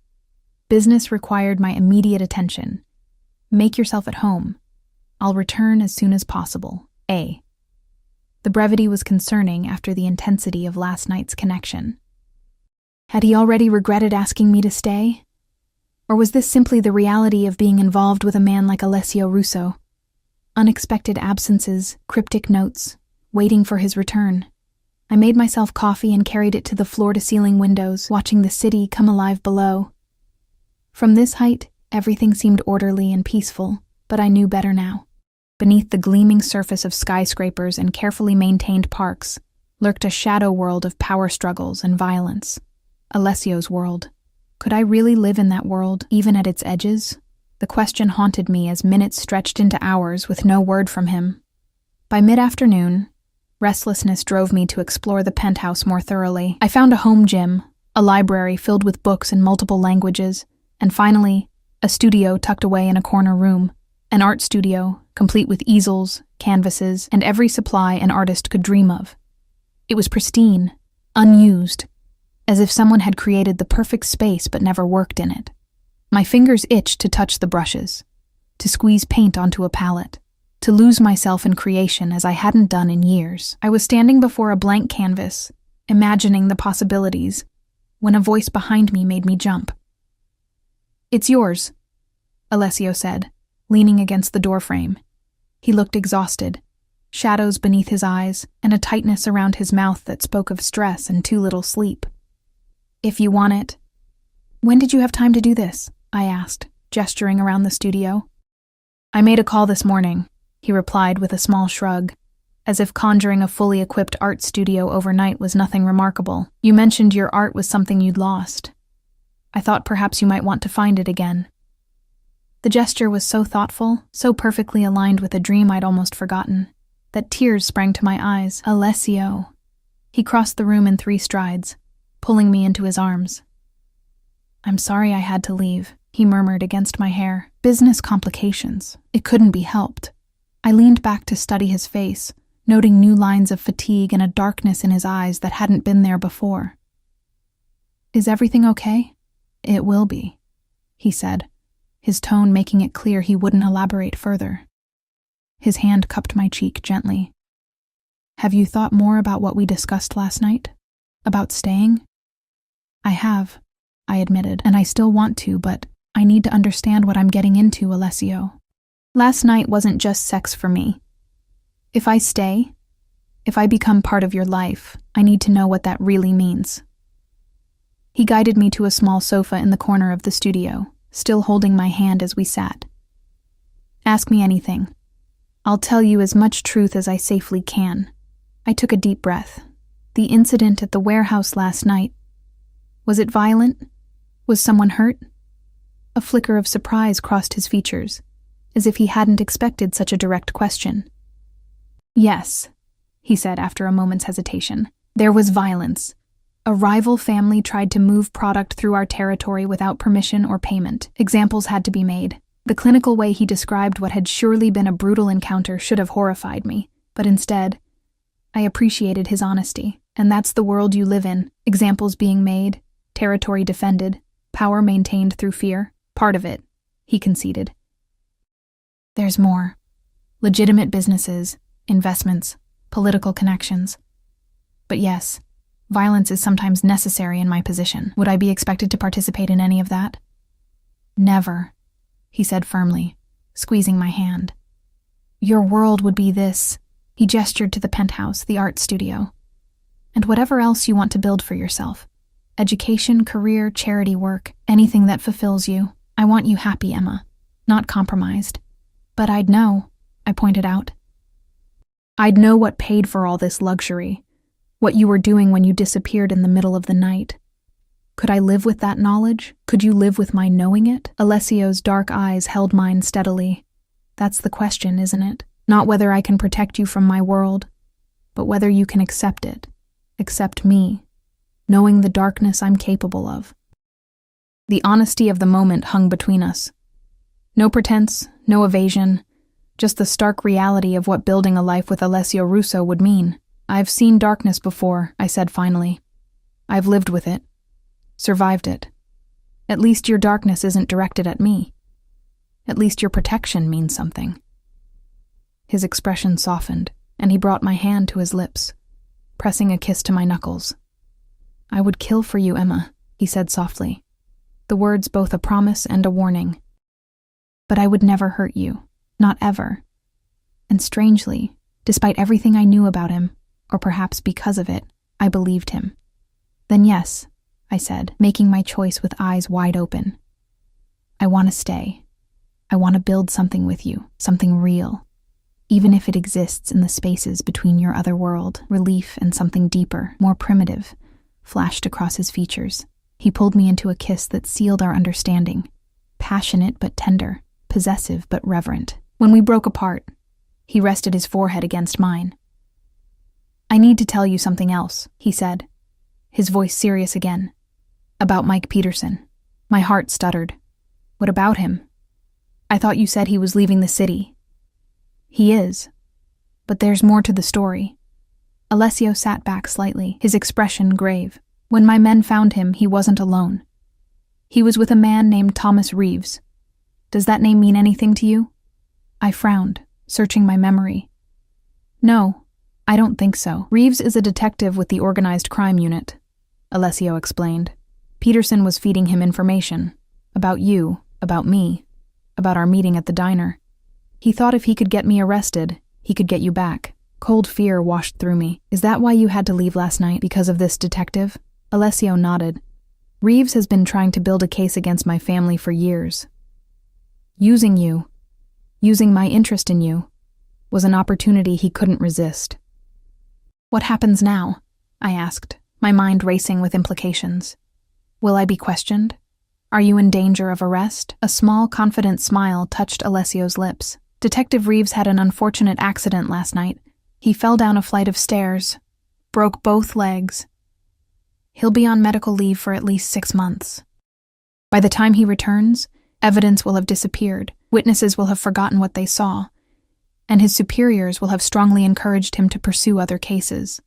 Business required my immediate attention. Make yourself at home. I'll return as soon as possible. A. The brevity was concerning after the intensity of last night's connection. Had he already regretted asking me to stay? Or was this simply the reality of being involved with a man like Alessio Russo? Unexpected absences, cryptic notes, waiting for his return. I made myself coffee and carried it to the floor-to-ceiling windows, watching the city come alive below. From this height, everything seemed orderly and peaceful, but I knew better now. Beneath the gleaming surface of skyscrapers and carefully maintained parks lurked a shadow world of power struggles and violence. Alessio's world. Could I really live in that world, even at its edges? The question haunted me as minutes stretched into hours with no word from him. By mid-afternoon, restlessness drove me to explore the penthouse more thoroughly. I found a home gym, a library filled with books in multiple languages, and finally, a studio tucked away in a corner room, an art studio, complete with easels, canvases, and every supply an artist could dream of. It was pristine, unused, as if someone had created the perfect space but never worked in it. My fingers itched to touch the brushes, to squeeze paint onto a palette, to lose myself in creation as I hadn't done in years. I was standing before a blank canvas, imagining the possibilities, when a voice behind me made me jump. "It's yours," Alessio said, leaning against the doorframe. He looked exhausted, shadows beneath his eyes, and a tightness around his mouth that spoke of stress and too little sleep. "If you want it." "When did you have time to do this?" I asked, gesturing around the studio. "I made a call this morning," he replied with a small shrug, as if conjuring a fully equipped art studio overnight was nothing remarkable. "You mentioned your art was something you'd lost. I thought perhaps you might want to find it again." The gesture was so thoughtful, so perfectly aligned with a dream I'd almost forgotten, that tears sprang to my eyes. "Alessio." He crossed the room in 3 strides, pulling me into his arms. "I'm sorry I had to leave," he murmured against my hair. "Business complications. It couldn't be helped." I leaned back to study his face, noting new lines of fatigue and a darkness in his eyes that hadn't been there before. "Is everything okay?" "It will be," he said, his tone making it clear he wouldn't elaborate further. His hand cupped my cheek gently. "Have you thought more about what we discussed last night? About staying?" "I have," I admitted, "and I still want to, but I need to understand what I'm getting into, Alessio. Last night wasn't just sex for me. If I stay, if I become part of your life, I need to know what that really means." He guided me to a small sofa in the corner of the studio, still holding my hand as we sat. "Ask me anything. I'll tell you as much truth as I safely can." I took a deep breath. The incident at the warehouse last night, was it violent? Was someone hurt? A flicker of surprise crossed his features, as if he hadn't expected such a direct question. "Yes," he said after a moment's hesitation. "There was violence. A rival family tried to move product through our territory without permission or payment. Examples had to be made. The clinical way he described what had surely been a brutal encounter should have horrified me, but instead, I appreciated his honesty. And that's the world you live in. Examples being made, territory defended, power maintained through fear. Part of it," he conceded. "There's more. Legitimate businesses, investments, political connections. But yes, violence is sometimes necessary in my position. Would I be expected to participate in any of that?" "Never," he said firmly, squeezing my hand. "Your world would be this," he gestured to the penthouse, the art studio, "and whatever else you want to build for yourself. Education, career, charity work, anything that fulfills you. I want you happy, Emma, not compromised." "But I'd know," I pointed out. "I'd know what paid for all this luxury, what you were doing when you disappeared in the middle of the night. Could I live with that knowledge? Could you live with my knowing it?" Alessio's dark eyes held mine steadily. "That's the question, isn't it? Not whether I can protect you from my world, but whether you can accept it, accept me, knowing the darkness I'm capable of." The honesty of the moment hung between us. No pretense, no evasion, just the stark reality of what building a life with Alessio Russo would mean. "I've seen darkness before," I said finally. "I've lived with it, survived it. At least your darkness isn't directed at me. At least your protection means something." His expression softened, and he brought my hand to his lips, pressing a kiss to my knuckles. "I would kill for you, Emma," he said softly, the words both a promise and a warning. "But I would never hurt you, not ever." And strangely, despite everything I knew about him, or perhaps because of it, I believed him. "Then yes," I said, making my choice with eyes wide open. "I want to stay. I want to build something with you, something real. even if it exists in the spaces between your other world. Relief and something deeper, more primitive, flashed across his features. He pulled me into a kiss that sealed our understanding, passionate but tender, possessive but reverent. When we broke apart, he rested his forehead against mine. "I need to tell you something else," he said, his voice serious again. "About Mike Peterson." My heart stuttered. "What about him? I thought you said he was leaving the city." "He is. But there's more to the story." Alessio sat back slightly, his expression grave. "When my men found him, he wasn't alone. He was with a man named Thomas Reeves. Does that name mean anything to you?" I frowned, searching my memory. "No, I don't think so. Reeves is a detective with the organized crime unit," Alessio explained. "Peterson was feeding him information. About you, about me, about our meeting at the diner. He thought if he could get me arrested, he could get you back." Cold fear washed through me. "Is that why you had to leave last night, because of this detective?" Alessio nodded. "Reeves has been trying to build a case against my family for years. Using you, using my interest in you, was an opportunity he couldn't resist." "What happens now?" I asked, my mind racing with implications. "Will I be questioned? Are you in danger of arrest?" A small, confident smile touched Alessio's lips. "Detective Reeves had an unfortunate accident last night. He fell down a flight of stairs, broke both legs. He'll be on medical leave for at least 6 months. By the time he returns, evidence will have disappeared, witnesses will have forgotten what they saw, and his superiors will have strongly encouraged him to pursue other cases."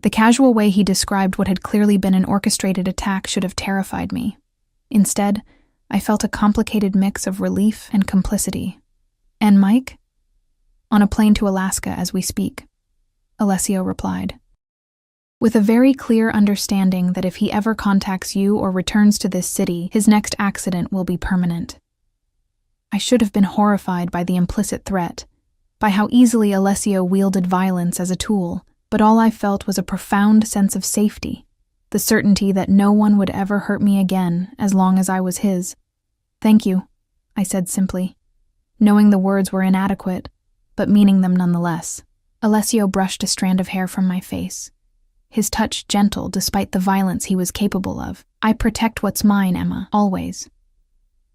The casual way he described what had clearly been an orchestrated attack should have terrified me. Instead, I felt a complicated mix of relief and complicity. "And Mike?" "On a plane to Alaska as we speak," Alessio replied, with a very clear understanding that if he ever contacts you or returns to this city, his next accident will be permanent. I should have been horrified by the implicit threat, by how easily Alessio wielded violence as a tool, but all I felt was a profound sense of safety, the certainty that no one would ever hurt me again as long as I was his. "Thank you," I said simply, knowing the words were inadequate, but meaning them nonetheless. Alessio brushed a strand of hair from my face, his touch gentle despite the violence he was capable of. "I protect what's mine, Emma, always."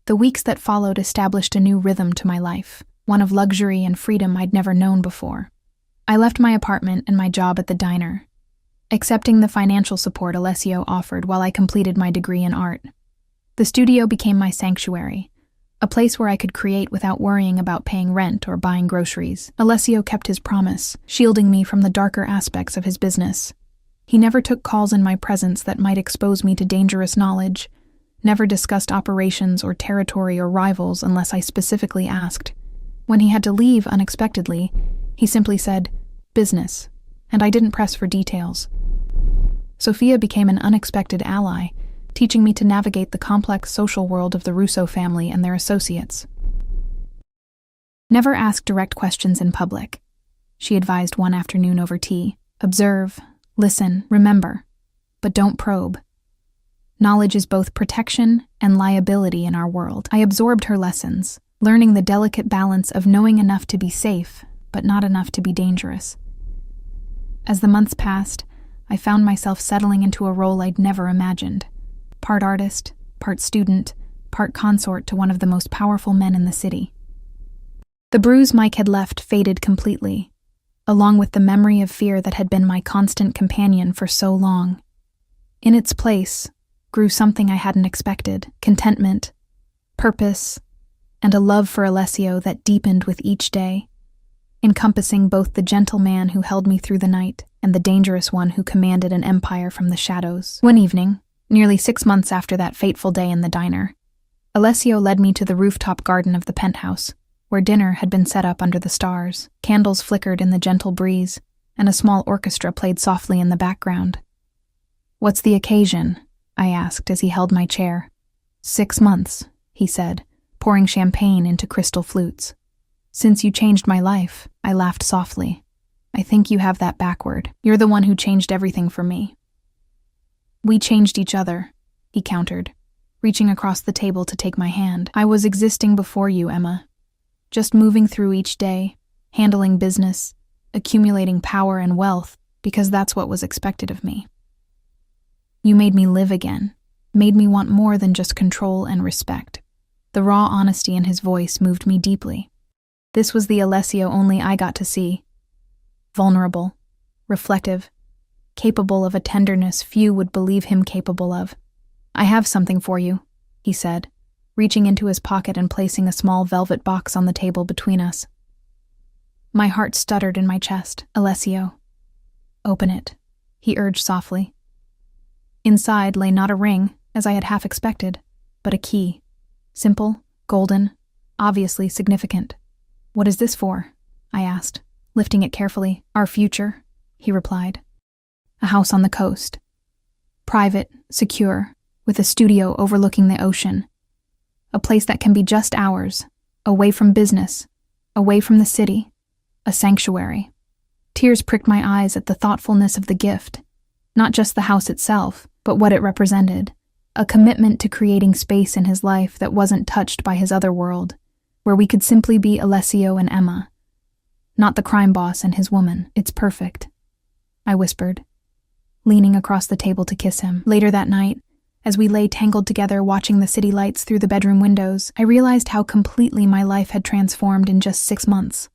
The weeks that followed established a new rhythm to my life, one of luxury and freedom I'd never known before. I left my apartment and my job at the diner, accepting the financial support Alessio offered while I completed my degree in art. The studio became my sanctuary, a place where I could create without worrying about paying rent or buying groceries. Alessio kept his promise, shielding me from the darker aspects of his business. He never took calls in my presence that might expose me to dangerous knowledge, never discussed operations or territory or rivals unless I specifically asked. When he had to leave unexpectedly, he simply said, "Business," and I didn't press for details. Sophia became an unexpected ally, teaching me to navigate the complex social world of the Russo family and their associates. "Never ask direct questions in public," she advised one afternoon over tea. "Observe, listen, remember, but don't probe. Knowledge is both protection and liability in our world." I absorbed her lessons, learning the delicate balance of knowing enough to be safe, but not enough to be dangerous. As the months passed, I found myself settling into a role I'd never imagined. Part artist, part student, part consort to one of the most powerful men in the city. The bruise Mike had left faded completely, along with the memory of fear that had been my constant companion for so long. In its place grew something I hadn't expected: contentment, purpose, and a love for Alessio that deepened with each day, encompassing both the gentle man who held me through the night and the dangerous one who commanded an empire from the shadows. One evening, nearly 6 months after that fateful day in the diner, Alessio led me to the rooftop garden of the penthouse, where dinner had been set up under the stars. Candles flickered in the gentle breeze, and a small orchestra played softly in the background. "What's the occasion?" I asked as he held my chair. 6 months, he said, pouring champagne into crystal flutes. "Since you changed my life," I laughed softly. "I think you have that backward. You're the one who changed everything for me." "We changed each other," he countered, reaching across the table to take my hand. "I was existing before you, Emma, just moving through each day, handling business, accumulating power and wealth, because that's what was expected of me. You made me live again, made me want more than just control and respect. The raw honesty in his voice moved me deeply. This was the Alessio only I got to see. Vulnerable, reflective, capable of a tenderness few would believe him capable of. "I have something for you," he said, reaching into his pocket and placing a small velvet box on the table between us. My heart stuttered in my chest. "Alessio." "Open it," he urged softly. Inside lay not a ring, as I had half expected, but a key. Simple, golden, obviously significant. "What is this for?" I asked, lifting it carefully. "Our future," he replied. "A house on the coast. Private, secure, with a studio overlooking the ocean. A place that can be just ours, away from business, away from the city. A sanctuary." Tears pricked my eyes at the thoughtfulness of the gift. Not just the house itself, but what it represented. A commitment to creating space in his life that wasn't touched by his other world, where we could simply be Alessio and Emma. Not the crime boss and his woman. "It's perfect," I whispered, leaning across the table to kiss him. Later that night, as we lay tangled together watching the city lights through the bedroom windows, I realized how completely my life had transformed in just 6 months.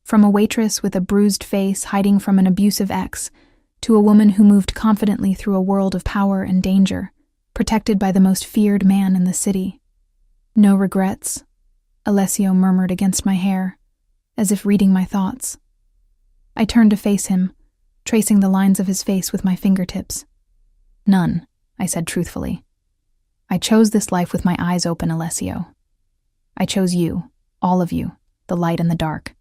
From a waitress with a bruised face hiding from an abusive ex, to a woman who moved confidently through a world of power and danger, protected by the most feared man in the city. "No regrets," Alessio murmured against my hair, as if reading my thoughts. I turned to face him, tracing the lines of his face with my fingertips. "None," I said truthfully. "I chose this life with my eyes open, Alessio. I chose you, all of you, the light and the dark."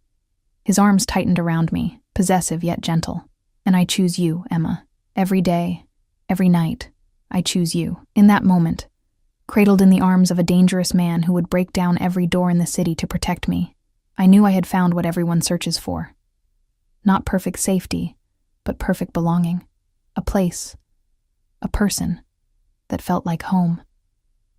His arms tightened around me, possessive yet gentle. "And I choose you, Emma. Every day, every night, I choose you." In that moment, cradled in the arms of a dangerous man who would break down every door in the city to protect me, I knew I had found what everyone searches for. Not perfect safety, but perfect belonging. A place, a person, that felt like home.